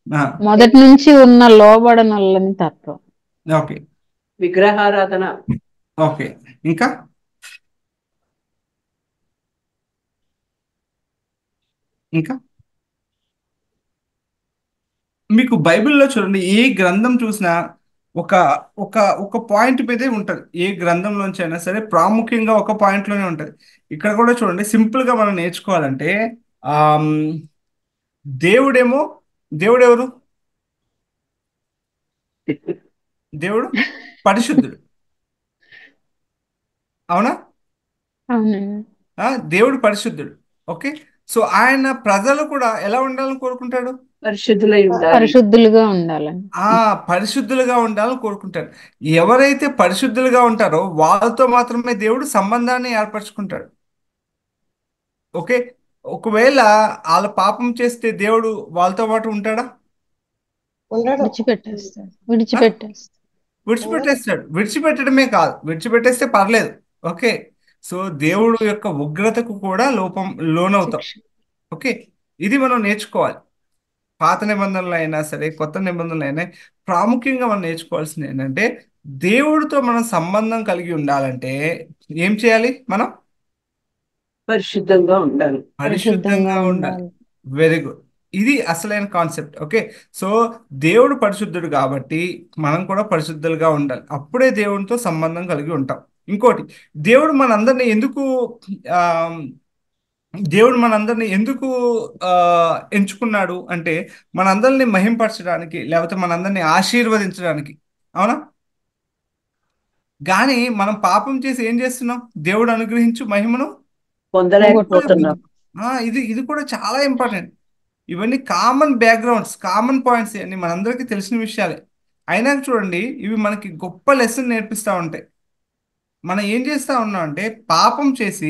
ఆ, మొదటి నుంచి ఉన్న లోబడనొల్లని తత్వం. ఓకే, విగ్రహారాధన. ఓకే. ఇంకా ఇంకా మీకు బైబిల్లో చూడండి, ఏ గ్రంథం చూసినా ఒక ఒక ఒక పాయింట్ మీదే ఉంటది. ఏ గ్రంథంలోంచి అయినా సరే ప్రాముఖ్యంగా ఒక పాయింట్ లోనే ఉంటది. ఇక్కడ కూడా చూడండి, సింపుల్ గా మనం నేర్చుకోవాలంటే ఆమ్, దేవుడేమో, దేవుడు ఎవరు? దేవుడు పరిశుద్ధుడు, అవునా? అవునండి. దేవుడు పరిశుద్ధుడు. ఓకే, సో ఆయన ప్రజలు కూడా ఎలా ఉండాలని కోరుకుంటాడు? పరిశుద్ధులై ఉండాలి. పరిశుద్ధులుగా ఉండాలని. ఆ పరిశుద్ధులుగా ఉండాలని కోరుకుంటాడు. ఎవరైతే పరిశుద్ధులుగా ఉంటారో వాళ్ళతో మాత్రమే దేవుడు సంబంధాన్ని ఏర్పరచుకుంటాడు. ఓకే, ఒకవేళ వాళ్ళ పాపం చేస్తే దేవుడు వాళ్ళతో పాటు ఉంటాడా? ఉండడు. విడిచిపెట్టేస్తాడు, ఆ? విడిచిపెట్టేస్తాడు. విడిచిపెట్టేస్తాడు. విడిచిపెట్టడమే కాదు, విడిచిపెట్టేస్తే పర్లేదు. ఓకే, సో దేవుడు యొక్క ఉగ్రతకు కూడా లోనవుతాం. శిక్ష. ఓకే, ఇది మనం నేర్చుకోవాలి. పాత నిబంధనలు అయినా సరే, కొత్త నిబంధనలు అయినా ప్రాముఖ్యంగా మనం నేర్చుకోవాల్సింది ఏంటంటే దేవుడితో మనం సంబంధం కలిగి ఉండాలంటే ఏం చేయాలి? మనం పరిశుద్ధంగా ఉండాలి. పరిశుద్ధంగా ఉండాలి. ఉండాలి. వెరీ గుడ్, ఇది అసలైన కాన్సెప్ట్. ఓకే, సో దేవుడు పరిశుద్ధుడు కాబట్టి మనం కూడా పరిశుద్ధులుగా ఉండాలి. అప్పుడే దేవునితో సంబంధం కలిగి ఉంటాం. ఇంకోటి, దేవుడు మనందరినీ ఎందుకు ఆ, దేవుడు మనందరినీ ఎందుకు ఆ, ఎంచుకున్నాడు అంటే మనందరినీ మహింపరచడానికి, లేకపోతే మనందరినీ ఆశీర్వదించడానికి, అవునా? కానీ మనం పాపం చేసి ఏం చేస్తున్నాం? దేవుడు అనుగ్రహించు మహిమను పొందలేకపోతున్నాం. ఇది ఇది కూడా చాలా ఇంపార్టెంట్. ఇవన్నీ కామన్ బ్యాక్గ్రౌండ్స్, కామన్ పాయింట్స్ అన్ని మనందరికీ తెలిసిన విషయాలే. అయినా చూడండి, ఇవి మనకి గొప్ప లెసన్ నేర్పిస్తూ ఉంటాయి. మనం ఏం చేస్తా ఉన్నాం అంటే పాపం చేసి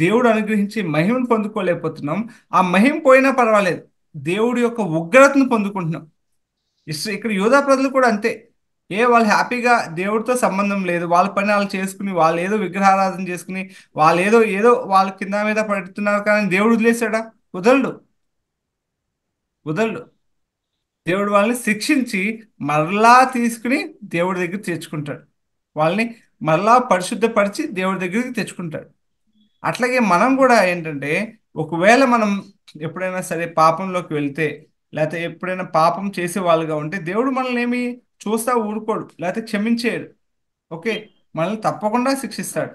దేవుడు అనుగ్రహించి మహిమను పొందుకోలేకపోతున్నాం. ఆ మహిమ పోయినా పర్వాలేదు, దేవుడి యొక్క ఉగ్రతను పొందుకుంటున్నాం. ఇక్కడ యోధా ప్రజలు కూడా అంతే. వాళ్ళు హ్యాపీగా దేవుడితో సంబంధం లేదు, వాళ్ళ పని వాళ్ళు చేసుకుని, వాళ్ళు ఏదో విగ్రహారాధన చేసుకుని, వాళ్ళు ఏదో ఏదో వాళ్ళ కింద మీద పడుతున్నారు. కానీ దేవుడు వదిలేశాడా? వదలడు, వదలడు. దేవుడు వాళ్ళని శిక్షించి మరలా తీసుకుని దేవుడి దగ్గర తెచ్చుకుంటాడు. వాళ్ళని మరలా పరిశుద్ధపరిచి దేవుడి దగ్గరికి తెచ్చుకుంటాడు. అట్లాగే మనం కూడా ఏంటంటే ఒకవేళ మనం ఎప్పుడైనా సరే పాపంలోకి వెళ్తే, లేకపోతే ఎప్పుడైనా పాపం చేసే వాళ్ళుగా ఉంటే దేవుడు మనల్ని ఏమి చూస్తా ఊరుకోడు, లేకపోతే క్షమించేయడు. ఓకే, మనల్ని తప్పకుండా శిక్షిస్తాడు.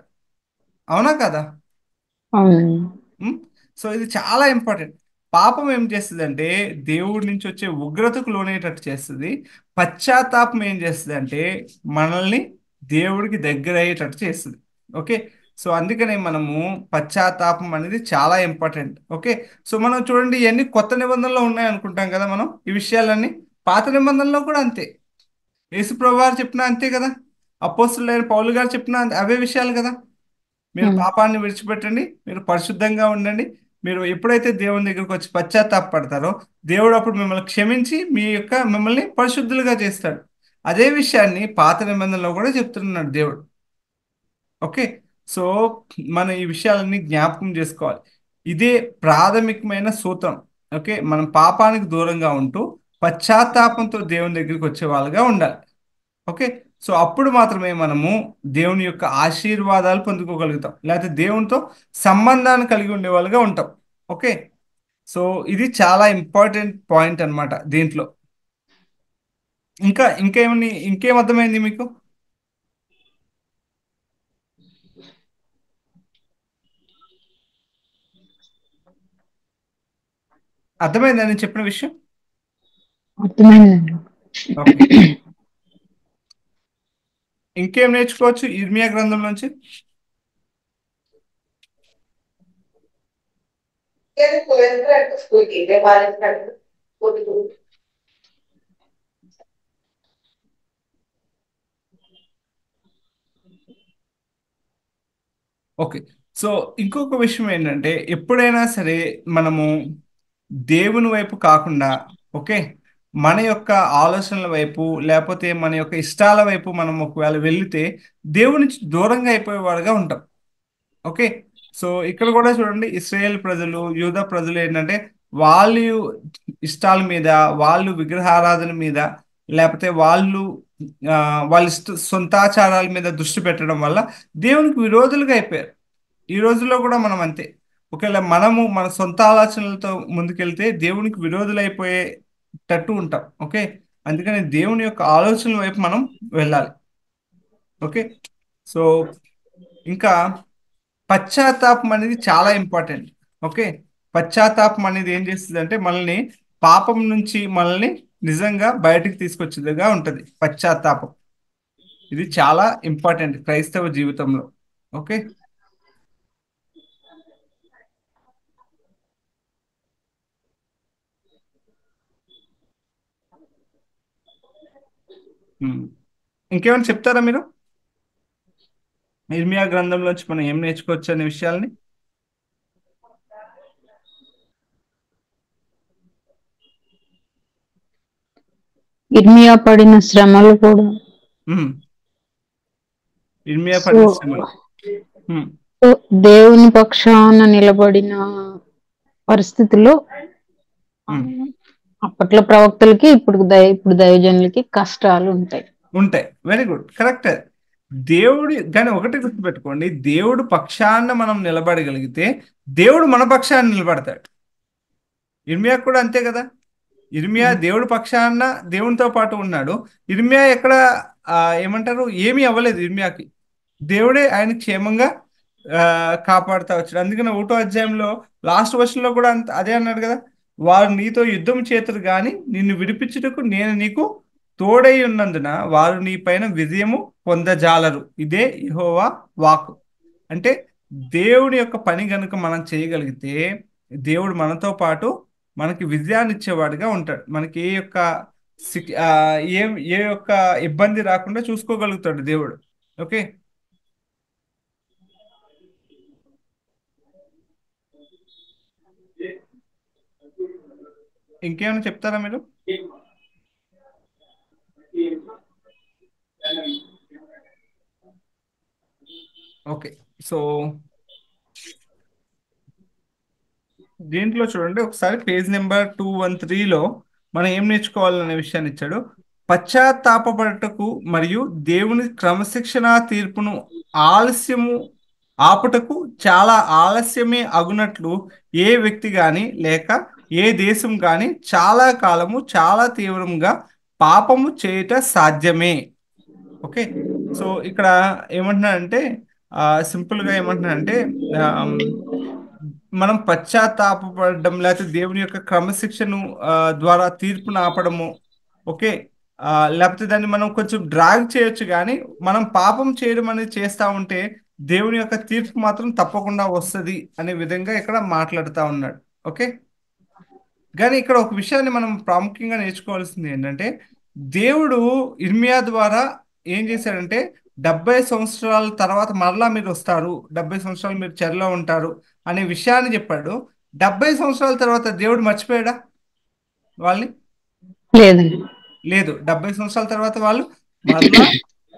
అవునా కదా? అవునండి. ఉం? సో ఇది చాలా ఇంపార్టెంట్. పాపం ఏం చేస్తుంది అంటే దేవుడి నుంచి వచ్చే ఉగ్రతకు లోనేటట్టు చేస్తుంది. పశ్చాత్తాపం ఏం చేస్తుంది అంటే మనల్ని దేవుడికి దగ్గర అయ్యేటట్టు చేస్తుంది. ఓకే, సో అందుకనే మనము పశ్చాత్తాపం అనేది చాలా ఇంపార్టెంట్. ఓకే, సో మనం చూడండి, ఇవన్నీ కొత్త నిబంధనలో ఉన్నాయి అనుకుంటాం కదా మనం ఈ విషయాలన్నీ. పాత నిబంధనలో కూడా అంతే. యేసుప్రభు వారు చెప్పినా అంతే కదా, అపోస్తులైన పౌలు గారు చెప్పినా అవే విషయాలు కదా. మీరు ఉమ్. పాపాన్ని విడిచిపెట్టండి, మీరు పరిశుద్ధంగా ఉండండి. మీరు ఎప్పుడైతే దేవుని దగ్గరకు వచ్చి పశ్చాత్తాపడతారో దేవుడు అప్పుడు మిమ్మల్ని క్షమించి మిమ్మల్ని పరిశుద్ధులుగా చేస్తాడు. అదే విషయాన్ని పాత నిబంధనలో కూడా చెప్తున్నాడు దేవుడు. ఓకే, సో మనం ఈ విషయాలన్నీ జ్ఞాపకం చేసుకోవాలి. ఇదే ప్రాథమికమైన సూత్రం. ఓకే, మనం పాపానికి దూరంగా ఉంటూ పశ్చాత్తాపంతో దేవుని దగ్గరికి వచ్చే వాళ్ళుగా ఉండాలి. ఓకే, సో అప్పుడు మాత్రమే మనము దేవుని యొక్క ఆశీర్వాదాలు పొందుకోగలుగుతాం, లేకపోతే దేవునితో సంబంధాన్ని కలిగి ఉండే వాళ్ళుగా ఉంటాం. ఓకే, సో ఇది చాలా ఇంపార్టెంట్ పాయింట్ అన్నమాట దీంట్లో. ఇంకేం అర్థమైంది మీకు? అర్థమైందా నేను చెప్పిన విషయం? అర్థమైందండి. ఓకే, ఇంకేం నేర్చుకోవచ్చు ఇర్మియా గ్రంథం నుంచి? ఓకే, సో ఇంకొక విషయం ఏంటంటే ఎప్పుడైనా సరే మనము దేవుని వైపు కాకుండా, ఓకే, మన యొక్క ఆలోచనల వైపు లేకపోతే మన యొక్క ఇష్టాల వైపు మనం ఒకవేళ వెళితే దేవుని నుంచి దూరంగా అయిపోయేవాడుగా ఉంటాం. ఓకే, సో ఇక్కడ కూడా చూడండి, ఇశ్రాయేల్ ప్రజలు యూదా ప్రజలు ఏంటంటే వాళ్ళు ఇష్టాల మీద, వాళ్ళు విగ్రహారాధన మీద, లేకపోతే వాళ్ళు ఆ, వాళ్ళ సొంతాచారాల మీద దృష్టి పెట్టడం వల్ల దేవునికి విరోధులుగా అయిపోయారు. ఈ రోజుల్లో కూడా మనం అంతే. ఒకవేళ మనము మన సొంత ఆలోచనలతో ముందుకెళ్తే దేవునికి విరోధులైపోయేటట్టు ఉంటాం. ఓకే, అందుకని దేవుని యొక్క ఆలోచనల వైపు మనం వెళ్ళాలి. ఓకే, సో ఇంకా పశ్చాత్తాపం అనేది చాలా ఇంపార్టెంట్. ఓకే, పశ్చాత్తాపం అనేది ఏం చేస్తుంది అంటే మనల్ని పాపం నుంచి మనల్ని నిజంగా బయటికి తీసుకొచ్చేదిగా ఉంటుంది పశ్చాత్తాపం. ఇది చాలా ఇంపార్టెంట్ క్రైస్తవ జీవితంలో. ఓకే, ఉమ్. ఇంకేమైనా చెప్తారా మీరు ఇర్మియా గ్రంథంలోంచి మనం ఏం నేర్చుకోవచ్చు అనే విషయాల్ని? ఇర్మియా పడిన శ్రమలు కూడా. ఉమ్. ఇర్మియా సో పడిన శ్రమలు. ఉమ్. సో దేవుని పక్షాన నిలబడిన పరిస్థితుల్లో ఉమ్. అప్పట్లో ప్రవక్తలకి ఇప్పుడు దైవజనులకి కష్టాలు ఉంటాయి. ఉంటాయి. Very good, correct. దేవుడి కానీ ఒకటి గుర్తుపెట్టుకోండి, దేవుడు పక్షాన మనం నిలబడగలిగితే దేవుడు మన పక్షాన నిలబడతాడు. ఇర్మియా కూడా అంతే కదా. ఇర్మియా దేవుడి పక్షాన దేవునితో పాటు ఉన్నాడు. ఇర్మియా ఎక్కడ ఏమంటారు, ఏమీ అవ్వలేదు ఇర్మియాకి. దేవుడే ఆయన క్షేమంగా కాపాడుతా వచ్చాడు. అందుకని 1వ అధ్యాయంలో లాస్ట్ వర్షంలో కూడా అదే అన్నాడు కదా, వారు నీతో యుద్ధం చేతురు కానీ నిన్ను విడిపించుటకు నేను నీకు తోడై ఉన్నందున వారు నీ పైన విజయము పొందజాలరు. ఇదే యెహోవా వాక్కు. అంటే దేవుడి యొక్క పని గనుక మనం చేయగలిగితే దేవుడు మనతో పాటు మనకి విజయాన్ని ఇచ్చేవాడిగా ఉంటాడు. మనకి ఏ యొక్క ఇబ్బంది రాకుండా చూసుకోగలుగుతాడు దేవుడు. ఓకే, ఇంకేమైనా చెప్తారా మీరు? ఓకే, సో దీంట్లో చూడండి ఒకసారి పేజ్ నెంబర్ 213లో మనం ఏం నేర్చుకోవాలనే విషయాన్ని ఇచ్చాడు. పశ్చాత్తాపపడటకు మరియు దేవుని క్రమశిక్షణ తీర్పును ఆలస్యము ఆపుటకు చాలా ఆలస్యమే అగునట్లు ఏ వ్యక్తి గాని లేక ఏ దేశం గాని చాలా కాలము చాలా తీవ్రంగా పాపము చేయుట సాధ్యమే. ఓకే, సో ఇక్కడ ఏమంటున్నాడంటే సింపుల్గా ఏమంటున్నాడంటే మనం పశ్చాత్తాపడడం లేకపోతే దేవుని యొక్క క్రమశిక్షను ద్వారా తీర్పును ఆపడము. ఓకే, లేకపోతే దాన్ని మనం కొంచెం డ్రాగ్ చేయొచ్చు, కానీ మనం పాపం చేయడం అనేది చేస్తూ ఉంటే దేవుని యొక్క తీర్పు మాత్రం తప్పకుండా వస్తుంది అనే విధంగా ఇక్కడ మాట్లాడుతూ ఉన్నాడు. ఓకే, కానీ ఇక్కడ ఒక విషయాన్ని మనం ప్రాముఖ్యంగా నేర్చుకోవాల్సింది ఏంటంటే దేవుడు ఇర్మియా ద్వారా ఏం చేశాడంటే 70 సంవత్సరాల తర్వాత మరలా మీరు వస్తారు, 70 సంవత్సరాలు మీరు చెరలో ఉంటారు అనే విషయాన్ని చెప్పాడు. 70 సంవత్సరాల తర్వాత దేవుడు మర్చిపోయాడా వాళ్ళని? లేదు. 70 సంవత్సరాల తర్వాత వాళ్ళు మరలా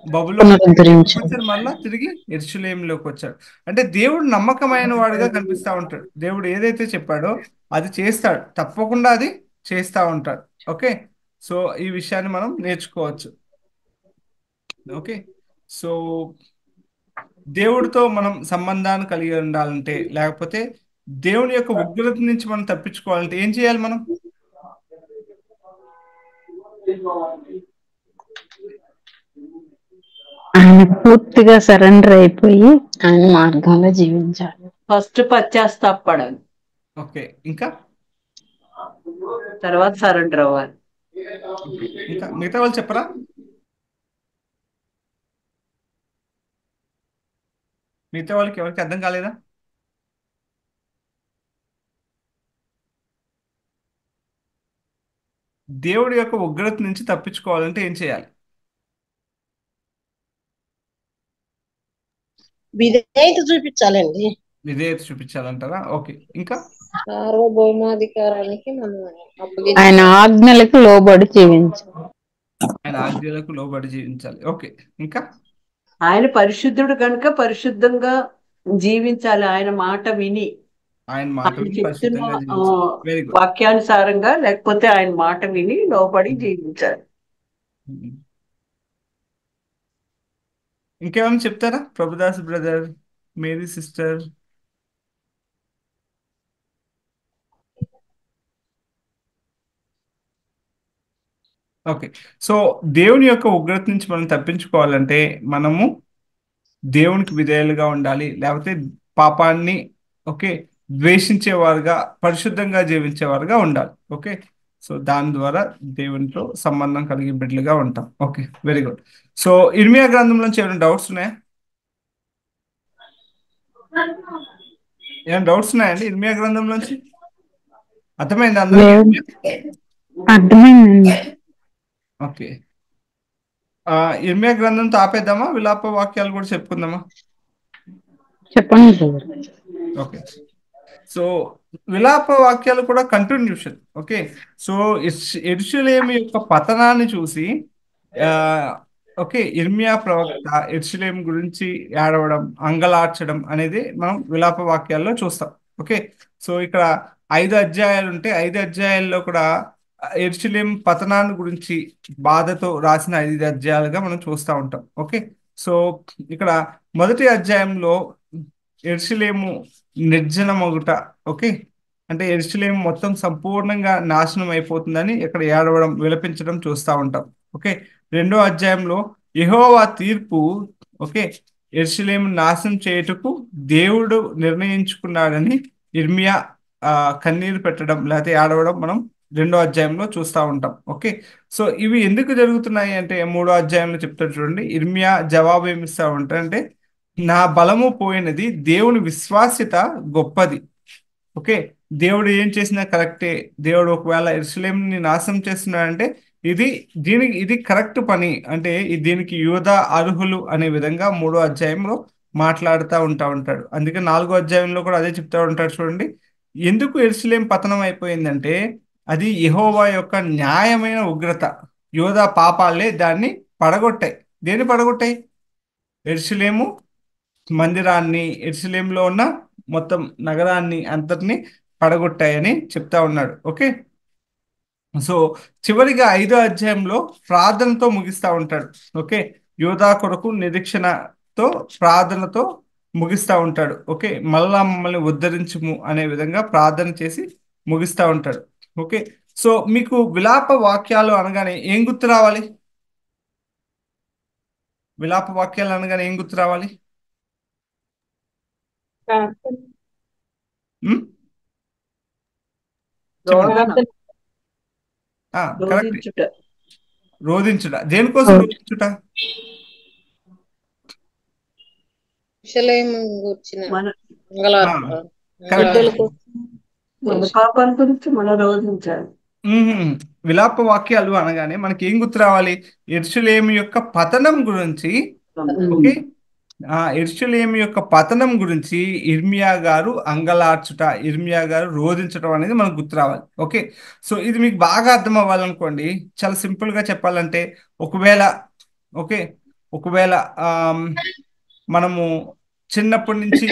బబులోను వచ్చారు, మరలా తిరిగి యెరూషలేములోకి వచ్చాడు. అంటే దేవుడు నమ్మకమైన వాడుగా కనిపిస్తా ఉంటాడు. దేవుడు ఏదైతే చెప్పాడో అది చేస్తాడు, తప్పకుండా అది చేస్తూ ఉంటాడు. ఓకే, సో ఈ విషయాన్ని మనం నేర్చుకోవచ్చు. ఓకే, సో దేవుడితో మనం సంబంధాన్ని కలిగి ఉండాలంటే, లేకపోతే దేవుని యొక్క ఉగ్రత నుంచి మనం తప్పించుకోవాలంటే ఏం చేయాలి మనం? ఆయన పూర్తిగా సరెండర్ అయిపోయి ఆయన మార్గంలో జీవించాలి. ఫస్ట్ పశ్చాత్తాపడాలి. ఓకే, ఇంకా తర్వాత సరెండర్ అవ్వాలి. ఓకే. ఇంకా మిగతా వాళ్ళు చెప్పరా? మిగతా వాళ్ళకి ఎవరికి అర్థం కాలేదా? దేవుడి యొక్క ఉగ్రత నుంచి తప్పించుకోవాలంటే ఏం చేయాలి? విధేయత చూపించాలండి. విధేయత చూపించాలంటారా? ఓకే. ఇంకా సార్వభౌమాధికారానికి మనం ఆయన అప్పగించాలి. ఆజ్ఞలకు లోబడి జీవించాలి. ఆయన ఆజ్ఞలకు లోబడి జీవించాలి. ఓకే. ఇంకా ఆయన పరిశుద్ధుడు కనుక పరిశుద్ధంగా జీవించాలి. ఆయన మాట విని, ఆయన మాట ఆయన విని చెప్తున్న పరిశుద్ధంగా జీవించాలి. Very good. వాక్యానుసారంగా, లేకపోతే ఆయన మాట విని లోబడి జీవించాలి. ఇంకేమైనా చెప్తారా Prabhudas brother, Mary sister? Okay. So దేవుని యొక్క ఉగ్రత నుంచి మనం తప్పించుకోవాలంటే మనము దేవునికి విధేయులుగా ఉండాలి, లేకపోతే పాపాన్ని ఓకే ద్వేషించేవారుగా, పరిశుద్ధంగా జీవించేవారుగా ఉండాలి. ఓకే. సో దాని ద్వారా దేవునితో సంబంధం కలిగి బిడ్డలుగా ఉంటాం. Okay, very good. సో ఇర్మియా గ్రంథంలోంచి ఏమైనా డౌట్స్ ఉన్నాయా? ఏమైనా డౌట్స్ ఉన్నాయండి ఇర్మియా గ్రంథంలోంచి? అర్థమైంది అందరికీ? అర్థమైందండి. ఓకే. ఇర్మియా గ్రంథంతో ఆపేద్దామా? విలాప వాక్యాలు కూడా చెప్పుకుందామా? చెప్పండి బ్రదర్. ఓకే. సో విలాప వాక్యాలు కూడా కంటిన్యూషన్. ఓకే. సో యెరూషలేము యొక్క పతనాన్ని చూసి ఓకే ఇర్మియా ప్రవక్త యెరూషలేము గురించి ఏడవడం, అంగలార్చడం అనేది మనం విలాప వాక్యాల్లో చూస్తాం. ఓకే. సో ఇక్కడ 5 అధ్యాయాలు ఉంటే 5 అధ్యాయాల్లో కూడా యెరూషలేము పతనాన్ని గురించి బాధతో రాసిన 5 అధ్యాయాలుగా మనం చూస్తూ ఉంటాం. ఓకే. సో ఇక్కడ మొదటి అధ్యాయంలో యెరూషలేము నిర్జనమగుట, ఓకే, అంటే యెరూషలేము మొత్తం సంపూర్ణంగా నాశనం అయిపోతుందని ఇక్కడ ఏడవడం, విలపించడం చూస్తూ ఉంటాం. ఓకే. రెండో అధ్యాయంలో యెహోవా తీర్పు, ఓకే, యెరూషలేము నాశనం చేయుటకు దేవుడు నిర్ణయించుకున్నాడని ఇర్మియా కన్నీరు పెట్టడం లేకపోతే ఏడవడం మనం రెండో అధ్యాయంలో చూస్తూ ఉంటాం. ఓకే. సో ఇవి ఎందుకు జరుగుతున్నాయి అంటే మూడో అధ్యాయంలో చెప్తాడు చూడండి. ఇర్మియా జవాబు ఏమి ఇస్తా ఉంటారంటే, నా బలము పోయినది, దేవుని విశ్వాస్యత గొప్పది. ఓకే. దేవుడు ఏం చేసినా కరెక్టే. దేవుడు ఒకవేళ యెరూషలేముని నాశనం చేస్తున్నాడంటే ఇది కరెక్ట్ పని, అంటే దీనికి యూదా అర్హులు అనే విధంగా మూడో అధ్యాయంలో మాట్లాడుతూ ఉంటాడు. అందుకే నాలుగో అధ్యాయంలో కూడా అదే చెప్తా ఉంటాడు చూడండి. ఎందుకు యెరూషలేము పతనం అయిపోయిందంటే అది యెహోవా యొక్క న్యాయమైన ఉగ్రత. యూదా పాపాలే దాన్ని పడగొట్టాయి. దేన్ని పడగొట్టాయి? యెరూషలేము మందిరాన్ని, యెరూషలేములో ఉన్న మొత్తం నగరాన్ని అంతటిని పడగొట్టాయని చెప్తా ఉన్నాడు. ఓకే. సో చివరిగా 5వ అధ్యాయంలో ప్రార్థనతో ముగిస్తా ఉంటాడు. ఓకే. యోధా కొరకు నిరీక్షణతో, ప్రార్థనతో ముగిస్తా ఉంటాడు. ఓకే. మళ్ళా మమ్మల్ని ఉద్ధరించుము అనే విధంగా ప్రార్థన చేసి ముగిస్తా ఉంటాడు. ఓకే. సో మీకు విలాప వాక్యాలు అనగానే ఏం గుర్తు రావాలి? విలాప వాక్యాలు అనగానే ఏం గుర్తు రావాలి? రోదన, కరెక్ట్. రోదించుట. రోధించుట. దేనికోసం రోధించుట? యెరూషలేము గూర్చిన మన అంగలార్పు. కరెక్ట్. మన పాపం గురించి మనం రోధించాలి. విలాప వాక్యాలు అనగానే మనకి ఏం గుర్తు రావాలి? యెరూషలేము యొక్క పతనం గురించి. ఓకే. యెరూషలేము యొక్క పతనం గురించి ఇర్మియా గారు అంగలార్చుట, ఇర్మియా గారు రోధించడం అనేది మనకు గుర్తు రావాలి. ఓకే. సో ఇది మీకు బాగా అర్థం అవ్వాలనుకోండి, చాలా సింపుల్ గా చెప్పాలంటే ఒకవేళ మనము చిన్నప్పటి నుంచి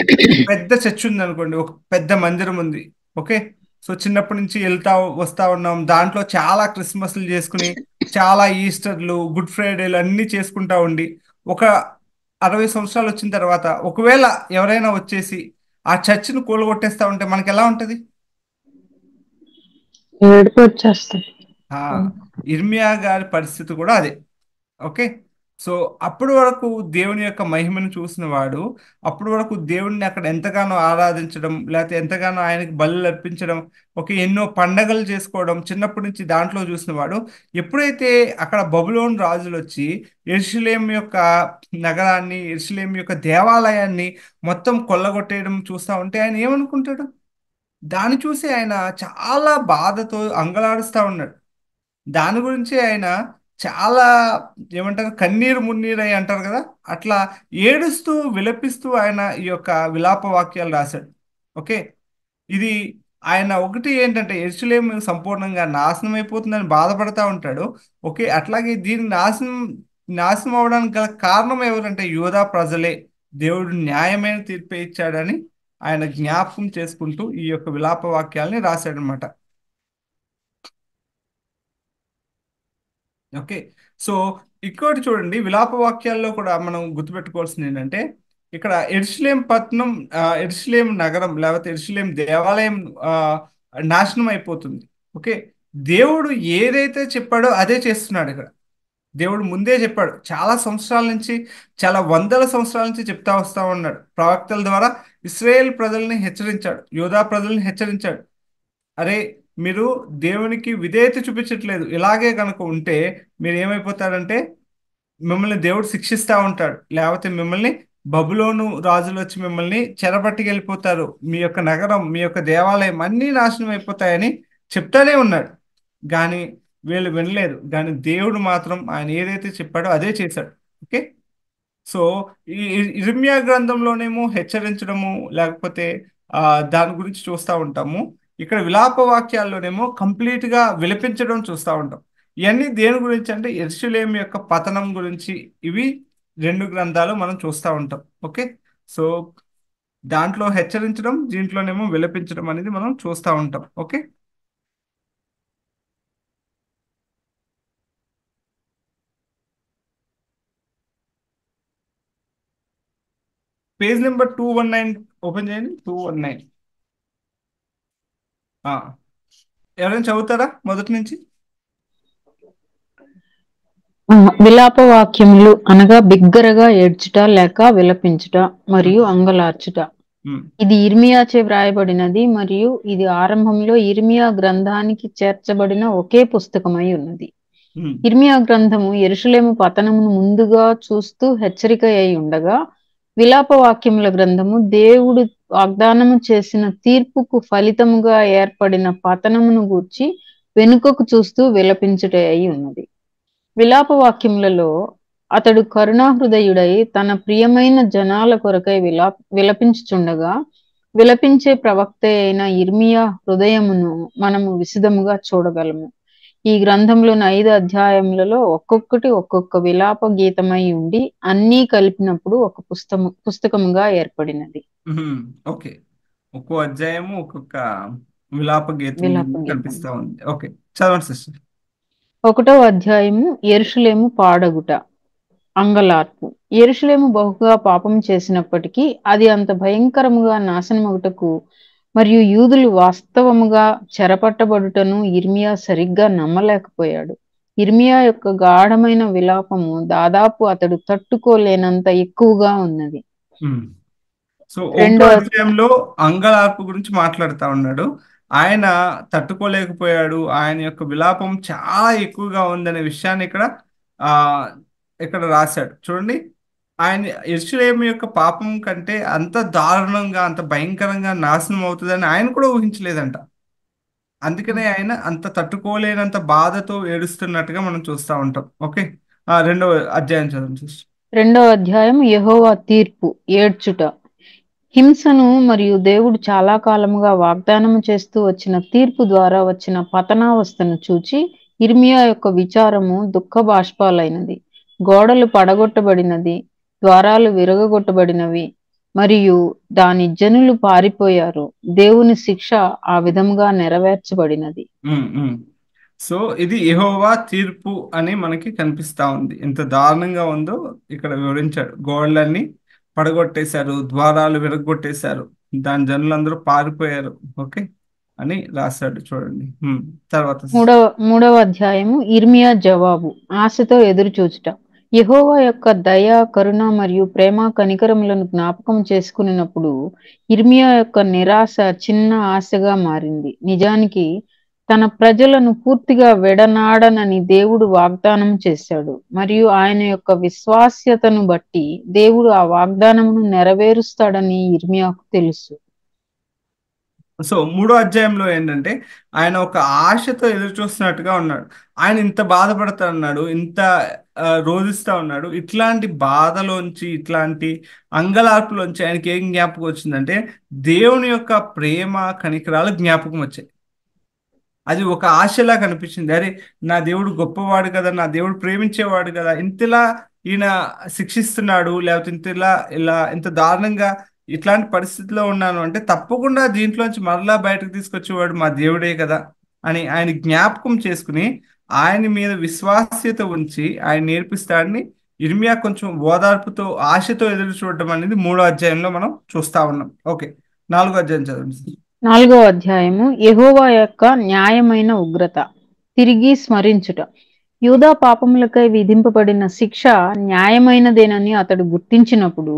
పెద్ద చర్చ్ ఉంది అనుకోండి, ఒక పెద్ద మందిరం ఉంది. ఓకే. సో చిన్నప్పటి నుంచి వస్తా ఉన్నాం, దాంట్లో చాలా క్రిస్మస్లు చేసుకుని, చాలా ఈస్టర్లు, గుడ్ ఫ్రైడేలు అన్నీ చేసుకుంటా ఉండి ఒక 60 సంవత్సరాలు వచ్చిన తర్వాత ఒకవేళ ఎవరైనా వచ్చేసి ఆ చర్చిని కూలగొట్టేస్తా ఉంటే మనకి ఎలా ఉంటది? ఏడుపు వచ్చేస్తాయి. ఇర్మియా గారి పరిస్థితి కూడా అదే. ఓకే. సో అప్పటి వరకు దేవుని యొక్క మహిమను చూసిన వాడు అప్పటి వరకు దేవుడిని అక్కడ ఎంతగానో ఆరాధించడం, లేకపోతే ఎంతగానో ఆయనకి బలులు అర్పించడం, ఎన్నో పండగలు చేసుకోవడం చిన్నప్పటి నుంచి దాంట్లో చూసిన వాడు ఎప్పుడైతే అక్కడ బబులోను రాజులు వచ్చి యెరూషలేం యొక్క నగరాన్ని, యెరూషలేం యొక్క దేవాలయాన్ని మొత్తం కొల్లగొట్టేయడం చూస్తా ఉంటే ఆయన ఏమనుకుంటాడు? దాన్ని చూసి ఆయన చాలా బాధతో అంగలాడుస్తూ ఉన్నాడు. దాని గురించి ఆయన చాలా ఏమంటారు, కన్నీరు మున్నీరై అంటారు కదా, అట్లా ఏడుస్తూ విలపిస్తూ ఆయన ఈ యొక్క విలాప వాక్యాలు రాశాడు. ఓకే, ఇది ఆయన ఒకటి ఏంటంటే యెరూషలేము సంపూర్ణంగా నాశనం అయిపోతుందని బాధపడతా ఉంటాడు. ఓకే, అట్లాగే దీన్ని నాశనం అవడానికి గల కారణం ఎవరంటే యూదా ప్రజలే, దేవుడు న్యాయమైన తీర్పు ఇచ్చాడని ఆయన జ్ఞాపకం చేసుకుంటూ ఈ యొక్క విలాప వాక్యాల్ని రాశాడనమాట. ఓకే, సో ఇంకోటి చూడండి, విలాప వాక్యాల్లో కూడా మనం గుర్తుపెట్టుకోవాల్సింది ఏంటంటే ఇక్కడ యెరూషలేం పట్టణం, యెరూషలేం నగరం లేకపోతే యెరూషలేం దేవాలయం నాశనం అయిపోతుంది. ఓకే, దేవుడు ఏదైతే చెప్పాడో అదే చేస్తున్నాడు. ఇక్కడ దేవుడు ముందే చెప్పాడు, చాలా సంవత్సరాల నుంచి, చాలా వందల సంవత్సరాల నుంచి చెప్తా వస్తా ఉన్నాడు ప్రవక్తల ద్వారా. ఇశ్రాయేల్ ప్రజల్ని హెచ్చరించాడు, యూదా ప్రజల్ని హెచ్చరించాడు. అరే, మీరు దేవునికి విధేయత చూపించట్లేదు, ఇలాగే కనుక ఉంటే మీరు ఏమైపోతారంటే మిమ్మల్ని దేవుడు శిక్షిస్తూ ఉంటాడు, లేకపోతే మిమ్మల్ని బబులోను రాజులు వచ్చి మిమ్మల్ని చెరపట్టుకెళ్ళిపోతారు, మీ యొక్క నగరం, మీ యొక్క దేవాలయం అన్నీ నాశనం అయిపోతాయని చెప్తానే ఉన్నాడు. కానీ వీళ్ళు వినలేదు. కానీ దేవుడు మాత్రం ఆయన ఏదైతే చెప్పాడో అదే చేశాడు. ఓకే, సో ఈ ఇర్మియా గ్రంథంలోనేమో హెచ్చరించడము, లేకపోతే దాని గురించి చూస్తూ ఉంటాము. ఇక్కడ విలాప వాక్యాల్లోనేమో కంప్లీట్గా విలపించడం చూస్తూ ఉంటాం. ఇవన్నీ దేని గురించి అంటే యెరూషలేము యొక్క పతనం గురించి. ఇవి రెండు గ్రంథాలు మనం చూస్తూ ఉంటాం. ఓకే, సో దాంట్లో హెచ్చరించడం, దీంట్లోనేమో విలపించడం అనేది మనం చూస్తూ ఉంటాం. ఓకే, పేజ్ నెంబర్ 219 ఓపెన్ చేయండి. 219 ఎవరైనా చదువుతారా మొదటి నుంచి? విలాప వాక్యములు అనగా బిగ్గరగా ఏడ్చుట లేక విలపించుట మరియు అంగలార్చుట. ఇది ఇర్మియాచే వ్రాయబడినది మరియు ఇది ఆరంభంలో ఇర్మియా గ్రంథానికి చేర్చబడిన ఒకే పుస్తకమై ఉన్నది. ఇర్మియా గ్రంథము యెరూషలేము పతనమును ముందుగా చూస్తూ హెచ్చరిక అయి ఉండగా, విలాప వాక్యముల గ్రంథము దేవుడు వాగ్దానము చేసిన తీర్పుకు ఫలితముగా ఏర్పడిన పతనమును గూర్చి వెనుకకు చూస్తూ విలపించుట అయి ఉన్నది. విలాప వాక్యములలో అతడు కరుణాహృదయుడై తన ప్రియమైన జనాల కొరకై విలపించుచుండగా, విలపించే ప్రవక్త అయిన ఇర్మియా హృదయమును మనము విశదముగా చూడగలము. ఈ గ్రంథంలోని 5 అధ్యాయములలో ఒక్కొక్క విలాప గీతమై ఉండి అన్నీ కలిపినప్పుడు ఒక పుస్తకముగా ఏర్పడినది. ఓకే, ఒక్కో అధ్యాయము ఒక్కొక్క విలాప గీతం కనిపిస్తా ఉంది. ఓకే, చదవండి సిస్టర్. 1వ అధ్యాయము యెరూషలేము పాడగుట, అంగలార్పు. యెరూషలేము బహుగా పాపం చేసినప్పటికీ అది అంత భయంకరముగా నాశనమగుటకు మరియు యూదులు వాస్తవముగా చెరపట్టబడుటను ఇర్మియా సరిగ్గా నమ్మలేకపోయాడు. ఇర్మియా యొక్క గాఢమైన విలాపము దాదాపు అతడు తట్టుకోలేనంత ఎక్కువగా ఉన్నది. సో 1వ అధ్యాయంలో అంగలార్పు గురించి మాట్లాడుతా ఉన్నాడు. ఆయన తట్టుకోలేకపోయాడు, ఆయన యొక్క విలాపం చాలా ఎక్కువగా ఉందనే విషయాన్ని ఇక్కడ రాశాడు. చూడండి, ఆయన యెరూషలేము యొక్క పాపం కంటే అంత దారుణంగా, అంత భయంకరంగా నాశనం అవుతుందని ఆయన కూడా ఊహించలేదంట. అందుకనే ఆయన అంత తట్టుకోలేనంత బాధతో ఏడుస్తున్నట్టుగా మనం చూస్తూ ఉంటాం. ఓకే, 2వ అధ్యాయం చదవండి. 2వ అధ్యాయం యెహోవా తీర్పు, ఏడ్చుట. హింసను మరియు దేవుడు చాలా కాలముగా వాగ్దానము చేస్తూ వచ్చిన తీర్పు ద్వారా వచ్చిన పతనావస్థను చూచి ఇర్మియా యొక్క విచారము దుఃఖ బాష్పాలైనది. గోడలు పడగొట్టబడినది, ద్వారాలు విరగొట్టబడినవి మరియు దాని జనులు పారిపోయారు. దేవుని శిక్ష ఆ విధముగా నెరవేర్చబడినది. సో ఇది యెహోవా తీర్పు అని మనకి కనిపిస్తా ఉంది. ఎంత దారుణంగా ఉందో ఇక్కడ వివరించాడు. గోడలన్నీ పడగొట్టేశారు, ద్వారాలు విరగొట్టేశారు, దాని జనులందరూ పారిపోయారు. ఓకే అని రాశాడు. చూడండి తర్వాత 3వ అధ్యాయము ఇర్మియా జవాబు, ఆశతో ఎదురు చూచుట. యెహోవా యొక్క దయ, కరుణ మరియు ప్రేమ కనికరములను జ్ఞాపకం చేసుకున్నప్పుడు యిర్మీయా యొక్క నిరాశ చిన్న ఆశగా మారింది. నిజానికి తన ప్రజలను పూర్తిగా విడనాడనని దేవుడు వాగ్దానం చేశాడు మరియు ఆయన యొక్క విశ్వాస్యతను బట్టి దేవుడు ఆ వాగ్దానమును నెరవేరుస్తాడని యిర్మీయాకు తెలుసు. సో 3వ అధ్యాయంలో ఏంటంటే ఆయన ఒక ఆశతో ఎదురు చూస్తున్నట్టుగా ఉన్నాడు. ఆయన ఇంత బాధపడతా ఉన్నాడు, ఇంత రోధిస్తా ఉన్నాడు. ఇట్లాంటి బాధలోంచి, ఇట్లాంటి అంగలార్పులోంచి ఆయనకి ఏం జ్ఞాపకం వచ్చిందంటే దేవుని యొక్క ప్రేమ కనికరాలు జ్ఞాపకం వచ్చాయి. అది ఒక ఆశలా కనిపించింది. అరే, నా దేవుడు గొప్పవాడు కదా, నా దేవుడు ప్రేమించేవాడు కదా, ఇంతలా ఈయన శిక్షిస్తున్నాడు, లేకపోతే ఇంత దారుణంగా ఇట్లాంటి పరిస్థితిలో ఉన్నాను అంటే తప్పకుండా దీంట్లోంచి మరలా బయటకు తీసుకొచ్చేవాడు మా దేవుడే కదా అని ఆయన జ్ఞాపకం చేసుకుని ఆయన మీద విశ్వాస్యత ఉంచి ఆయన నేర్పిస్తాడని యిర్మీయా కొంచెం ఓదార్పుతో ఆశతో ఎదురు చూడటం అనేది 3వ అధ్యాయంలో మనం చూస్తా ఉన్నాం. ఓకే, 4వ అధ్యాయం చదవండి. 4వ అధ్యాయము యెహోవా యొక్క న్యాయమైన ఉగ్రత. తిరిగి స్మరించుట. యూదా పాపములకై విధింపబడిన శిక్ష న్యాయమైనదేనని అతడు గుర్తించినప్పుడు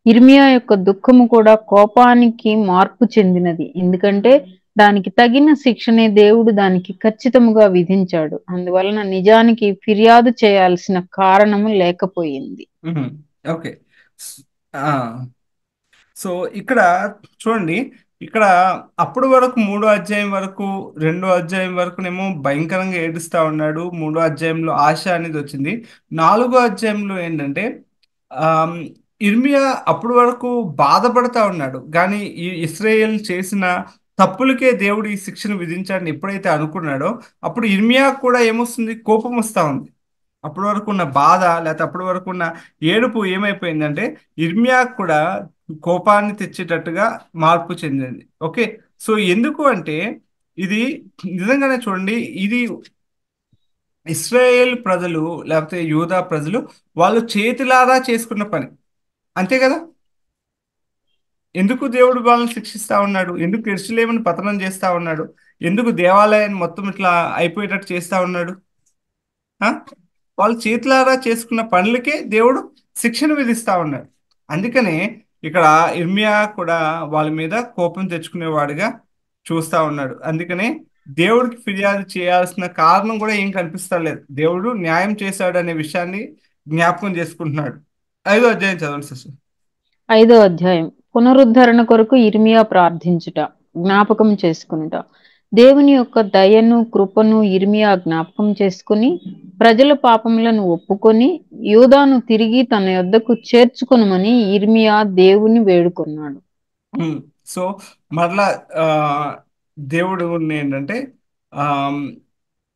యిర్మీయా యొక్క దుఃఖము కూడా కోపానికి మార్పు చెందినది. ఎందుకంటే దానికి తగిన శిక్షనే దేవుడు దానికి ఖచ్చితముగా విధించాడు. అందువలన నిజానికి ఫిర్యాదు చేయాల్సిన కారణము లేకపోయింది. ఓకే, సో ఇక్కడ చూడండి, ఇక్కడ అప్పటి వరకు 3వ అధ్యాయం వరకు 2వ అధ్యాయం వరకునేమో భయంకరంగా ఏడుస్తా ఉన్నాడు. 3వ అధ్యాయంలో ఆశ అనేది వచ్చింది. 4వ అధ్యాయంలో ఏంటంటే యిర్మీయా అప్పటి వరకు బాధపడతా ఉన్నాడు, కానీ ఈ ఇశ్రాయేల్ చేసిన తప్పులకే దేవుడు ఈ శిక్షను విధించాడని ఎప్పుడైతే అనుకున్నాడో అప్పుడు యిర్మీయా కూడా ఏమొస్తుంది, కోపం వస్తా ఉంది. అప్పటి వరకు ఉన్న బాధ లేకపోతే అప్పటి వరకు ఉన్న ఏడుపు ఏమైపోయిందంటే యిర్మీయా కూడా కోపాన్ని తెచ్చేటట్టుగా మార్పు చెందింది. ఓకే, సో ఎందుకు అంటే ఇది నిజంగానే చూడండి, ఇది ఇశ్రాయేల్ ప్రజలు లేకపోతే యూదా ప్రజలు వాళ్ళు చేతులారా చేసుకున్న పని, అంతే కదా. ఎందుకు దేవుడు వాళ్ళని శిక్షిస్తా ఉన్నాడు? ఎందుకు యెరూషలేమును పతనం చేస్తా ఉన్నాడు? ఎందుకు దేవాలయాన్ని మొత్తం ఇట్లా అయిపోయేటట్టు చేస్తా ఉన్నాడు? వాళ్ళు చేతులారా చేసుకున్న పనులకే దేవుడు శిక్షను విధిస్తా ఉన్నాడు. అందుకనే ఇక్కడ యిర్మీయా కూడా వాళ్ళ మీద కోపం తెచ్చుకునేవాడిగా చూస్తా ఉన్నాడు. అందుకనే దేవుడికి ఫిర్యాదు చేయాల్సిన కారణం కూడా ఏం కనిపిస్తలేదు. దేవుడు న్యాయం చేశాడు అనే విషయాన్ని జ్ఞాపకం చేసుకుంటున్నాడు. 5వ అధ్యాయం చదవండి సిస్టర్. 5వ అధ్యాయం. పునరుద్ధరణ కొరకు యిర్మీయా ప్రార్థించుట, జ్ఞాపకం చేసుకునుట. దేవుని యొక్క దయను, కృపను యిర్మీయా జ్ఞాపకం చేసుకుని ప్రజల పాపములను ఒప్పుకొని యూదాను తిరిగి తన యొద్దకు చేర్చుకొనుమని యిర్మీయా దేవుని వేడుకున్నాడు. సో మరలా దేవుడు ఏంటంటే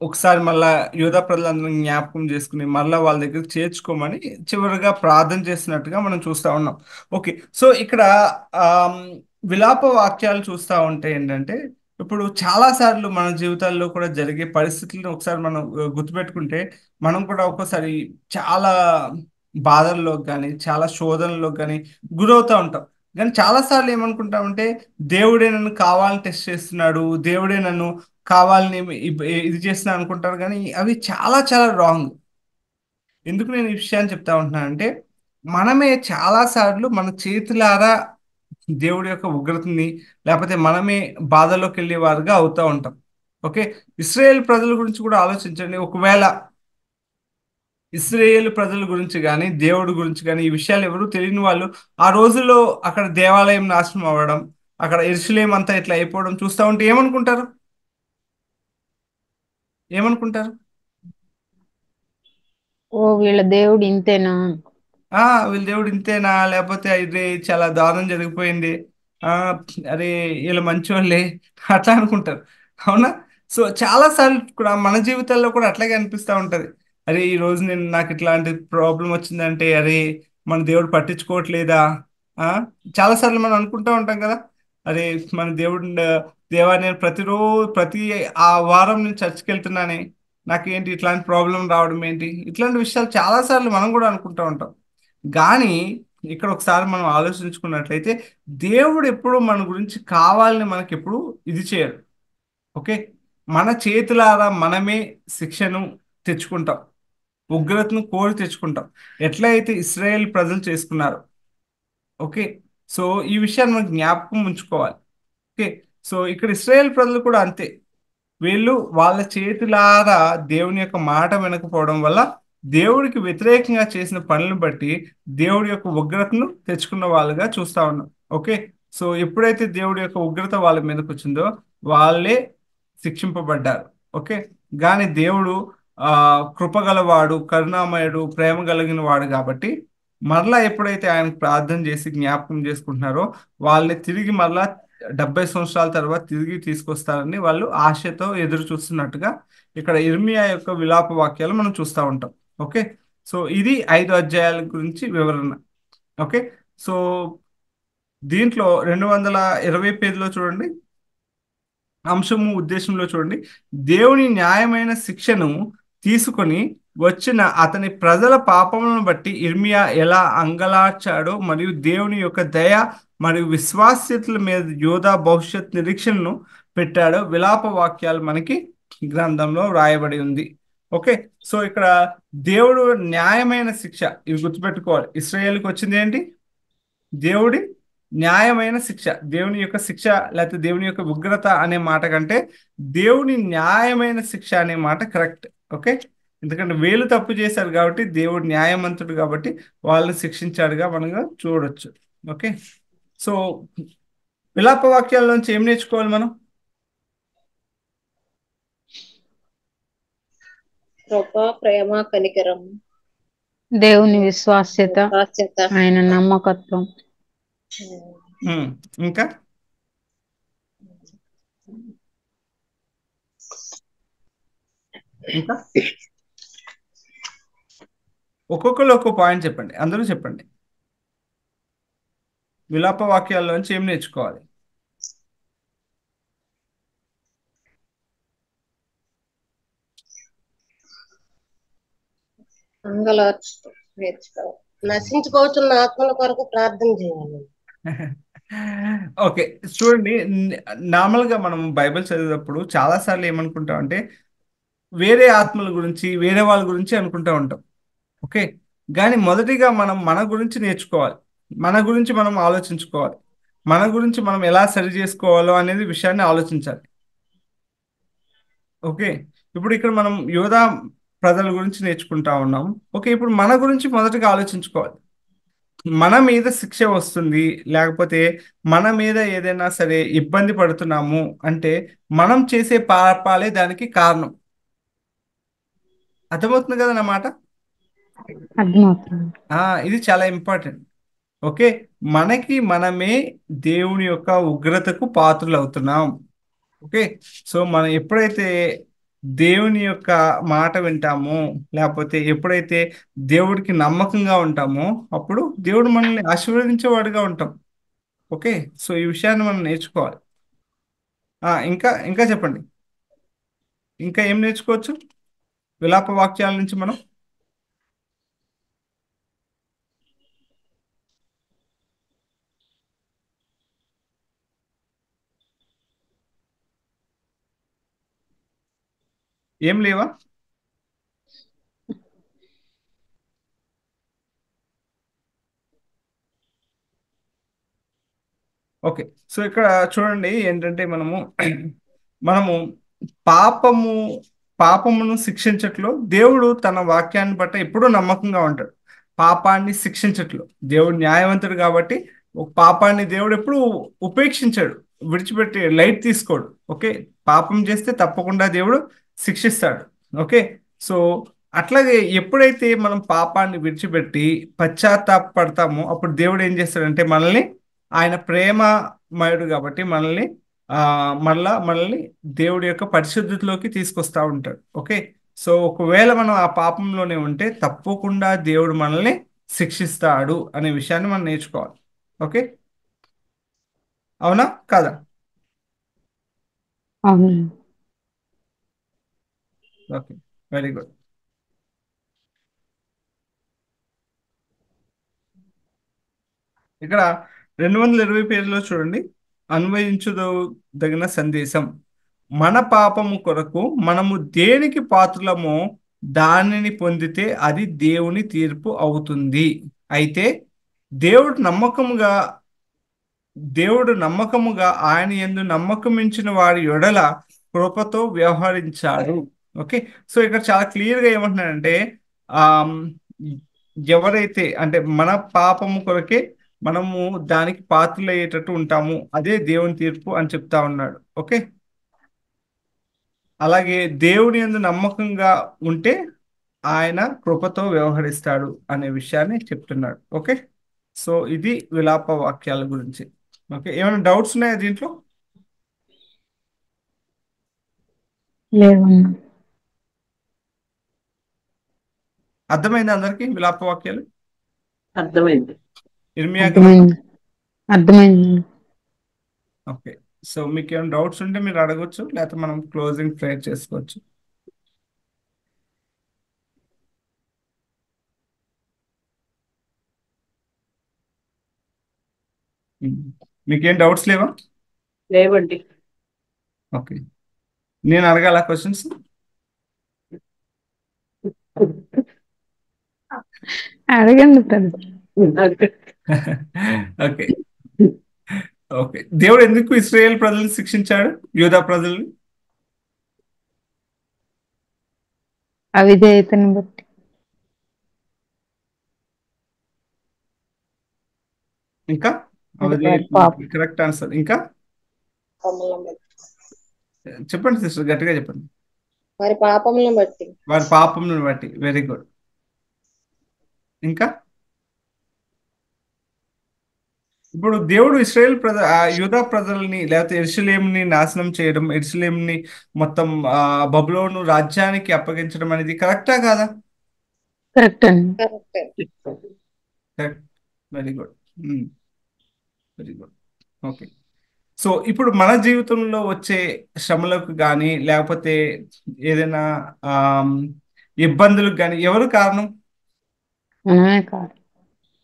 ఒకసారి మళ్ళా యూదా ప్రజలందరినీ జ్ఞాపకం చేసుకుని మళ్ళీ వాళ్ళ దగ్గర చేర్చుకోమని చివరిగా ప్రార్థన చేస్తున్నట్టుగా మనం చూస్తూ ఉన్నాం. ఓకే, సో ఇక్కడ విలాప వాక్యాలు చూస్తూ ఉంటే ఏంటంటే ఇప్పుడు చాలాసార్లు మన జీవితాల్లో కూడా జరిగే పరిస్థితులను ఒకసారి మనం గుర్తుపెట్టుకుంటే మనం కూడా ఒక్కోసారి చాలా బాధల్లో కానీ చాలా శోధనలో కానీ గురవుతూ ఉంటాం. కానీ చాలాసార్లు ఏమనుకుంటామంటే దేవుడే నన్ను కావాలని టెస్ట్ చేస్తున్నాడు, దేవుడే నన్ను కావాలని ఇది చేస్తున్నా అనుకుంటారు, కానీ అవి చాలా చాలా రాంగ్. ఎందుకు నేను ఈ విషయాన్ని చెప్తా ఉంటున్నానంటే మనమే చాలాసార్లు మన చేతులారా దేవుడి యొక్క ఉగ్రతని లేకపోతే మనమే బాధలోకి వెళ్ళే వారుగా అవుతూ ఉంటాం. ఓకే, ఇశ్రాయేల్ ప్రజల గురించి కూడా ఆలోచించండి. ఒకవేళ ఇశ్రాయేల్ ప్రజల గురించి కానీ దేవుడి గురించి కానీ ఈ విషయాలు ఎవరు తెలియని వాళ్ళు ఆ రోజుల్లో అక్కడ దేవాలయం నాశనం అవ్వడం, అక్కడ యెరూషలేము అంతా ఇట్లా అయిపోవడం చూస్తూ ఉంటే ఏమనుకుంటారు? ఓ, వీళ్ళ దేవుడు ఇంతేనా, వీళ్ళ దేవుడు ఇంతేనా, లేకపోతే ఇది చాలా దారుణం జరిగిపోయింది, అరే వీళ్ళ మంచివాళ్ళే అట్లా అనుకుంటారు. అవునా? సో చాలాసార్లు కూడా మన జీవితాల్లో కూడా అట్లాగే అనిపిస్తూ ఉంటుంది. అరే ఈ రోజు నాకు ఇట్లాంటి ప్రాబ్లం వచ్చిందంటే అరే మన దేవుడు పట్టించుకోవట్లేదా? చాలాసార్లు మనం అనుకుంటూ ఉంటాం కదా, అరే మన దేవా నేను ప్రతి ఆ వారం నేను చర్చికి వెళ్తున్నానే, నాకేంటి ఇట్లాంటి ప్రాబ్లం రావడం ఏంటి? ఇట్లాంటి విషయాలు చాలాసార్లు మనం కూడా అనుకుంటూ ఉంటాం. కానీ ఇక్కడ ఒకసారి మనం ఆలోచించుకున్నట్లయితే దేవుడు ఎప్పుడు మన గురించి కావాలని మనకి ఎప్పుడు ఇది చేయడు. ఓకే, మన చేతులారా మనమే శిక్షను తెచ్చుకుంటాం. ఉగ్రతను కోరి తెచ్చుకుంటాం, ఎట్లయితే ఇస్రాయేల్ ప్రజలు చేసుకున్నారు. ఓకే, సో ఈ విషయాన్ని మనం జ్ఞాపకం ఉంచుకోవాలి. ఓకే, సో ఇక్కడ ఇస్రాయేల్ ప్రజలు కూడా అంతే. వీళ్ళు వాళ్ళ చేతులారా దేవుని యొక్క మాట వినకపోవడం వల్ల దేవుడికి వ్యతిరేకంగా చేసిన పనులను బట్టి దేవుడి యొక్క ఉగ్రతను తెచ్చుకున్న వాళ్ళుగా చూస్తా ఉన్నాం. ఓకే, సో ఎప్పుడైతే దేవుడి యొక్క ఉగ్రత వాళ్ళ మీదకి వచ్చిందో వాళ్ళే శిక్షింపబడ్డారు. ఓకే, కానీ దేవుడు కృపగలవాడు, కరుణామయుడు, ప్రేమ కలిగిన వాడు కాబట్టి మరలా ఎప్పుడైతే ఆయన ప్రార్థన చేసి జ్ఞాపకం చేసుకుంటున్నారో వాళ్ళని తిరిగి మరలా 70 సంవత్సరాల తర్వాత తిరిగి తీసుకొస్తారని వాళ్ళు ఆశతో ఎదురు చూస్తున్నట్టుగా ఇక్కడ ఇర్మియా యొక్క విలాప వాక్యాలు మనం చూస్తూ ఉంటాం. ఓకే, సో ఇది 5 అధ్యాయాల గురించి వివరణ. ఓకే, సో దీంట్లో 220 పేజీలో చూడండి, అంశము ఉద్దేశంలో చూడండి, దేవుని న్యాయమైన శిక్షను తీసుకొని వచ్చిన అతని ప్రజల పాపములను బట్టి ఇర్మియా ఎలా అంగలార్చాడో మరియు దేవుని యొక్క దయ మరియు విశ్వాస్యతల మీద యోధా భవిష్యత్ నిరీక్షణను పెట్టాడో విలాప వాక్యాలు మనకి గ్రంథంలో రాయబడి ఉంది. ఓకే, సో ఇక్కడ దేవుడు న్యాయమైన శిక్ష, ఇవి గుర్తుపెట్టుకోవాలి. ఇశ్రాయేలుకి వచ్చింది ఏంటి? దేవుడి న్యాయమైన శిక్ష. దేవుని యొక్క శిక్ష లేకపోతే దేవుని యొక్క ఉగ్రత అనే మాట కంటే దేవుని న్యాయమైన శిక్ష అనే మాట కరెక్ట్. ఓకే, ఎందుకంటే వీళ్ళు తప్పు చేశారు కాబట్టి దేవుడు న్యాయవంతుడు కాబట్టి వాళ్ళని శిక్షించాడుగా మనం చూడొచ్చు. ఓకే, సో విలాప వాక్యాల నుంచి ఏం నేర్చుకోవాలి మనం? కృప, ప్రేమ, కనికరం, దేవుని విశ్వాస్యత, బాధ్యత. ఆయన నమ్మకత్వం. ఇంకా ఇంకా ఒక్కొక్కరు ఒక్కో పాయింట్ చెప్పండి, అందరూ చెప్పండి. విలాప వాక్యాల్లోంచి ఏం నేర్చుకోవాలి? అంగలార్చుతూ నేర్చుకోవాలి. నశించుకోవచ్చున్న ఆత్మల కొరకు ప్రార్థన చేయాలి. ఓకే, చూడండి, నార్మల్గా మనం బైబిల్ చదివేటప్పుడు చాలాసార్లు ఏమనుకుంటాం అంటే వేరే ఆత్మల గురించి, వేరే వాళ్ళ గురించి అనుకుంటా ఉంటాం. ఓకే, కానీ మొదటిగా మనం మన గురించి నేర్చుకోవాలి, మన గురించి మనం ఆలోచించుకోవాలి, మన గురించి మనం ఎలా సరి చేసుకోవాలో అనేది విషయాన్ని ఆలోచించాలి. ఓకే, ఇప్పుడు ఇక్కడ మనం యోధా ప్రజల గురించి నేర్చుకుంటా ఉన్నాం. ఓకే, ఇప్పుడు మన గురించి మొదటగా ఆలోచించుకోవాలి. మన మీద శిక్ష వస్తుంది, లేకపోతే మన మీద ఏదైనా సరే ఇబ్బంది పడుతున్నాము అంటే మనం చేసే పాపాలే దానికి కారణం. అర్థమవుతుంది కదా నా మాట? అర్థమవుతుంది. ఇది చాలా ఇంపార్టెంట్. ఓకే, మనకి మనమే దేవుని యొక్క ఉగ్రతకు పాత్రలు అవుతున్నాం. ఓకే, సో మనం ఎప్పుడైతే దేవుని యొక్క మాట వింటామో, లేకపోతే ఎప్పుడైతే దేవుడికి నమ్మకంగా ఉంటామో అప్పుడు దేవుడు మనల్ని ఆశీర్వదించేవాడుగా ఉంటాం. ఓకే, సో ఈ విషయాన్ని మనం నేర్చుకోవాలి. ఇంకా ఇంకా చెప్పండి, ఇంకా ఏం నేర్చుకోవచ్చు విలాప వాక్యాల నుంచి మనం? ఏం లేవా? ఓకే, సో ఇక్కడ చూడండి ఏంటంటే మనము పాపమును శిక్షించట్లో దేవుడు తన వాక్యాన్ని బట్టి ఎప్పుడూ నమ్మకంగా ఉంటాడు. పాపాన్ని శిక్షించట్లో దేవుడు న్యాయవంతుడు కాబట్టి పాపాన్ని దేవుడు ఎప్పుడు ఉపేక్షించాడు, విడిచిపెట్టి లైట్ తీసుకోడు. ఓకే, పాపం చేస్తే తప్పకుండా దేవుడు శిక్షిస్తాడు. ఓకే, సో అట్లాగే ఎప్పుడైతే మనం పాపాన్ని విడిచిపెట్టి పశ్చాత్తాపడతామో అప్పుడు దేవుడు ఏం చేస్తాడంటే మనల్ని, ఆయన ప్రేమమయుడు కాబట్టి మనల్ని దేవుడి యొక్క పరిశుద్ధతలోకి తీసుకొస్తా ఉంటాడు. ఓకే, సో ఒకవేళ మనం ఆ పాపంలోనే ఉంటే తప్పకుండా దేవుడు మనల్ని శిక్షిస్తాడు అనే విషయాన్ని మనం నేర్చుకోవాలి. ఓకే, అవునా కాదా? అవును. Okay, very good. ఇక్కడ 220 పేజీలో చూడండి, అన్వయించదగిన సందేశం. మన పాపము కొరకు మనము దేనికి పాత్రలమో దానిని పొందితే అది దేవుని తీర్పు అవుతుంది. అయితే దేవుడు నమ్మకముగా ఆయన యందు నమ్మకమించిన వారి యొడల కృపతో వ్యవహరించాడు. ఓకే, సో ఇక్కడ చాలా క్లియర్గా ఏమంటున్నాడంటే ఆమ్, ఎవరైతే అంటే మన పాపము కొరకే మనము దానికి పాత్రలయ్యేటట్టు ఉంటాము, అదే దేవుని తీర్పు అని చెప్తా ఉన్నాడు. ఓకే, అలాగే దేవుని యందు నమ్మకంగా ఉంటే ఆయన కృపతో వ్యవహరిస్తాడు అనే విషయాన్ని చెప్తున్నాడు. ఓకే, సో ఇది విలాప వాక్యాల గురించి. ఓకే, ఏమైనా డౌట్స్ ఉన్నాయా దీంట్లో? లేవన్నా. అర్థమైంది అందరికీ విలాప వాక్యాలు? అర్థమైంది. ఇర్మియా గ్రంథం. అర్థమైంది. ఓకే, సో మీకు ఏమైనా డౌట్స్ ఉంటే మీరు అడగొచ్చు, లేకపోతే మనం క్లోజింగ్ ప్రేయర్ చేసుకోవచ్చు. మీకేం డౌట్స్ లేవా? లేవండి. ఓకే, నేను అడగాల క్వశ్చన్స్? అడగండి బ్రదర్. ఓకే ఓకే, దేవుడు ఎందుకు ఇశ్రాయేల్ ప్రజల్ని శిక్షించాడు, యూదా ప్రజల్ని? అవిధేయతను బట్టి. ఇంకా పాపం. Correct answer. ఇంకా పాపములను బట్టి. చెప్పండి సిస్టర్, గట్టిగా చెప్పండి. వారి పాపములను బట్టి. వారి పాపములను బట్టి. Very good. ఇంకా ఇప్పుడు దేవుడు యూదా ప్రజల్ని లేకపోతే యెరూషలేముని నాశనం చేయడం, యెరూషలేముని మొత్తం బబులోను రాజ్యానికి అప్పగించడం అనేది కరెక్టా కాదా? కరెక్ట్ అండి. Correct. Correct, very good, very good. Okay, so ఇప్పుడు మన జీవితంలో వచ్చే శ్రమలకు కానీ లేకపోతే ఏదైనా ఇబ్బందులకు కానీ ఎవరు కారణం? మనమే కాదు.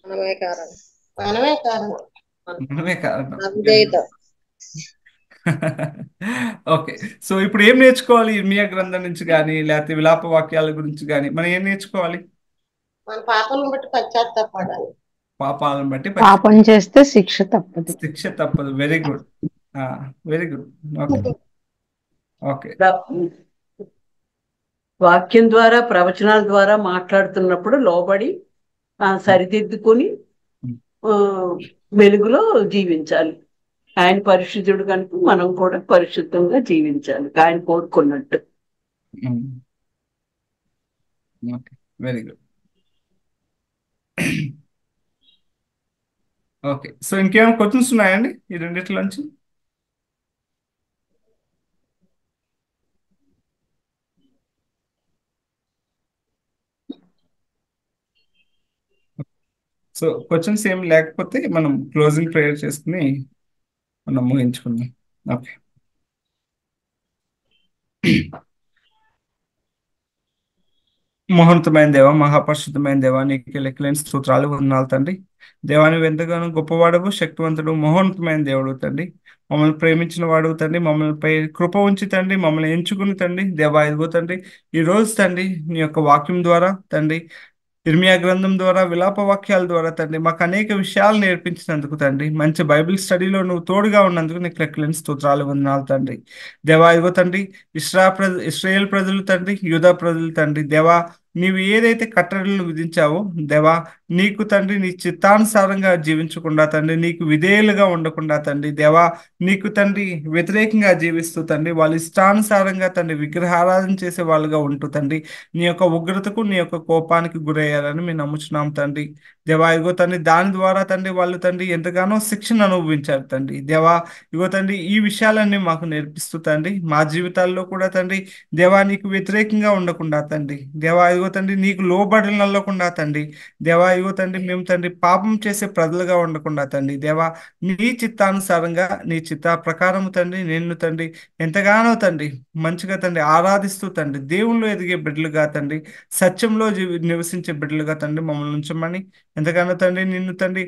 మనమే కారణం. మనమే కారణం. మనమే కారణం. అవిధేయత. ఓకే, సో ఇప్పుడు ఏం నేర్చుకోవాలి ఇర్మియా గ్రంథం నుంచి కానీ లేకపోతే విలాప వాక్యాల గురించి కానీ మనం ఏం నేర్చుకోవాలి? మన పాపలను బట్టి పశ్చాత్తాపడాలి. పాపాలను బట్టి పాపం చేస్తే శిక్ష తప్పదు. శిక్ష తప్పదు. Very good, very good. Okay okay, వాక్యం ద్వారా ప్రవచనాల ద్వారా మాట్లాడుతున్నప్పుడు లోబడి సరిదిద్దుకొని వెలుగులో జీవించాలి. ఆయన పరిశుద్ధుడు కనుక మనం కూడా పరిశుద్ధంగా జీవించాలి, ఆయన కోరుకున్నట్టు. Okay, very good. Okay, so ఇంకేమైనా క్వశ్చన్స్ ఉన్నాయండి ఈ రెండిట్లోంచి? సో క్వశ్చన్స్ ఏం లేకపోతే మనం క్లోజింగ్ ప్రేయర్ చేసుకుని మనం ముగించుకుందాం. ఓకే, మహోన్నతమైన దేవ, మహాపరిశుద్ధమైన దేవా, నీకు లెక్కలేని స్తోత్రాలు, వందనాలు తండ్రి. దేవా, నువ్వు ఎంతగానో గొప్పవాడవు, శక్తివంతుడు, మహోన్నతమైన దేవుడు తండ్రి. మమ్మల్ని ప్రేమించిన వాడు తండ్రి, మమ్మల్ని పై కృప ఉంచి తండ్రి, మమ్మల్ని ఎంచుకుని తండ్రి. దేవా, ఇదిగో తండ్రి, ఈ రోజు తండ్రి నీ యొక్క వాక్యం ద్వారా తండ్రి, ఇర్మియా గ్రంథం ద్వారా, విలాప వాక్యాల ద్వారా తండ్రి మాకు అనేక విషయాలు నేర్పించినందుకు తండ్రి, మంచి బైబిల్ స్టడీలో నువ్వు తోడుగా ఉన్నందుకు నీకు లెక్కలేని స్తోత్రాలు, వందనాలు తండ్రి. దేవా, ఇదిగో తండ్రి, ఇశ్రాయేల్ ప్రజలు తండ్రి, యూదా ప్రజలు తండ్రి, దేవా నీవు ఏదైతే కట్టడలను విధించావో దేవా, నీకు తండ్రి నీ చిత్తానుసారంగా జీవించకుండా తండ్రి, నీకు విధేయులుగా ఉండకుండా తండ్రి, దేవా నీకు తండ్రి వ్యతిరేకంగా జీవిస్తూ తండ్రి, వాళ్ళు ఇష్టానుసారంగా తండ్రి విగ్రహారాధన చేసే వాళ్ళుగా ఉంటూ తండ్రి, నీ యొక్క ఉగ్రతకు నీ యొక్క కోపానికి గురయ్యారని మేము నమ్ముచున్నాం తండ్రి. దేవా, ఇగో తండ్రి, దాని ద్వారా తండ్రి వాళ్ళు తండ్రి ఎంతగానో శిక్షణ అనుభవించారు తండ్రి. దేవా, ఇగో తండ్రి, ఈ విషయాలన్నీ మాకు నేర్పిస్తూ తండ్రి మా జీవితాల్లో కూడా తండ్రి దేవా నీకు వ్యతిరేకంగా ఉండకుండా తండ్రి, దేవా ఇగో తండ్రి నీకు లోబడి నల్లకుండా తండ్రి, దేవా ఇగో తండ్రి మేము తండ్రి పాపం చేసే ప్రజలుగా ఉండకుండా తండ్రి, దేవా నీ చిత్తానుసారంగా నీ చిత్త ప్రకారం తండ్రి నిన్ను తండ్రి ఎంతగానో తండ్రి మంచిగా తండ్రి ఆరాధిస్తూ తండ్రి దేవుళ్ళు ఎదిగే బిడ్డలుగా తండ్రి, సత్యంలో నివసించే బిడ్డలుగా తండ్రి మమ్మల్ని ఉంచమని, ఎంతగానో తండ్రి నిన్ను తండ్రి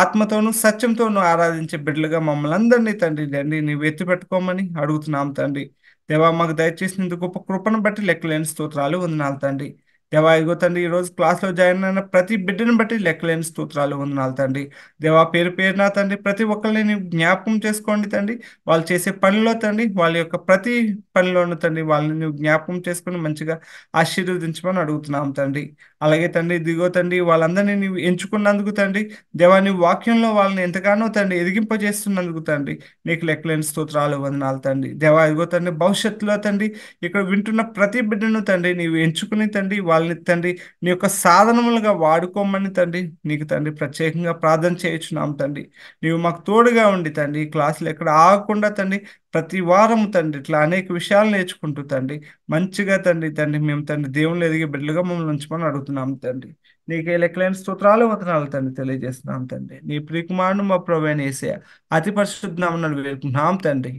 ఆత్మతోనూ సత్యంతోనూ ఆరాధించే బిడ్డలుగా మమ్మల్ని అందరినీ తండ్రి నీవు ఎత్తి పెట్టుకోమని అడుగుతున్నాం తండ్రి. దేవా మాకు దయచేసిన గొప్ప కృపను బట్టి లెక్కలేని స్తోత్రాలు వందనాలు తండ్రి. దేవా ఇగో తండ్రి ఈరోజు క్లాస్లో జాయిన్ అయిన ప్రతి బిడ్డను బట్టి లెక్కలేని స్తోత్రాలు వందనాలు తండ్రి. దేవా పేరు పేరున తండ్రి ప్రతి ఒక్కరిని నీవు జ్ఞాపకం చేసుకోండి తండ్రి. వాళ్ళు చేసే పనిలో తండ్రి వాళ్ళ యొక్క ప్రతి పనిలోనూ తండ్రి వాళ్ళని నువ్వు జ్ఞాపకం చేసుకుని మంచిగా ఆశీర్వదించమని అడుగుతున్నాం తండ్రి. అలాగే తండ్రి దిగో తండ్రి వాళ్ళందరినీ నీవు ఎంచుకున్నందుకు తండ్రి. దేవా నీ వాక్యంలో వాళ్ళని ఎంతగానో తండ్రి ఎదిగింపజేస్తున్నందుకు తండ్రి నీకు లెక్కలేని స్తోత్రాలు వందనాలు తండ్రి. దేవా ఇగో తండ్రి భవిష్యత్తులో తండ్రి ఇక్కడ వింటున్న ప్రతి బిడ్డను తండ్రి నీవు ఎంచుకుని తండ్రి వాళ్ళని తండ్రి నీ యొక్క సాధనములుగా వాడుకోమని తండ్రి నీకు తండ్రి ప్రత్యేకంగా ప్రార్థన చేయించున్నాం తండ్రి. నీవు మాకు తోడుగా ఉండి తండ్రి ఈ క్లాసులు ఎక్కడ ఆగకుండా తండ్రి ప్రతి వారం తండ్రి ఇట్లా అనేక విషయాలు నేర్చుకుంటూ తండ్రి మంచిగా తండ్రి మేము తండ్రి దేవుళ్ళు ఎదిగే బిడ్డలుగా మమ్మల్ని ఉంచమని అడుగుతున్నాం తండ్రి. నీకే లెక్కలేని స్తోత్రాలు వందనాలు తండ్రి తెలియజేస్తున్నాం తండ్రి. నీ ప్రియకుమారుడు మా ప్రభువైన యేసయ్య అతి పరిశుద్ధ నామమున వేడుకుంటున్నాం తండ్రి.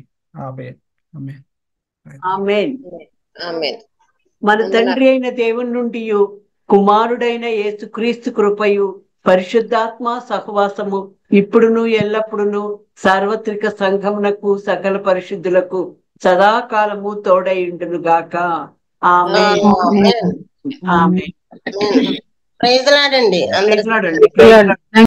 ఆమేన్. ఆమేన్. ఆమేన్. ఆమేన్. మన తండ్రి అయిన దేవుని నుండి కుమారుడైన యేసుక్రీస్తు కృపయు పరిశుద్ధాత్మ సహవాసము ఇప్పుడును ఎల్లప్పుడును సార్వత్రిక సంఘమునకు సకల పరిశుద్ధులకు సదాకాలము తోడైండును గాక. ఆమేన్. ఆమేన్. ఆమేన్. ప్రైజ్ లార్డ్ అండి అందరూ. ప్రైజ్ లార్డ్ అండి. Praise lord.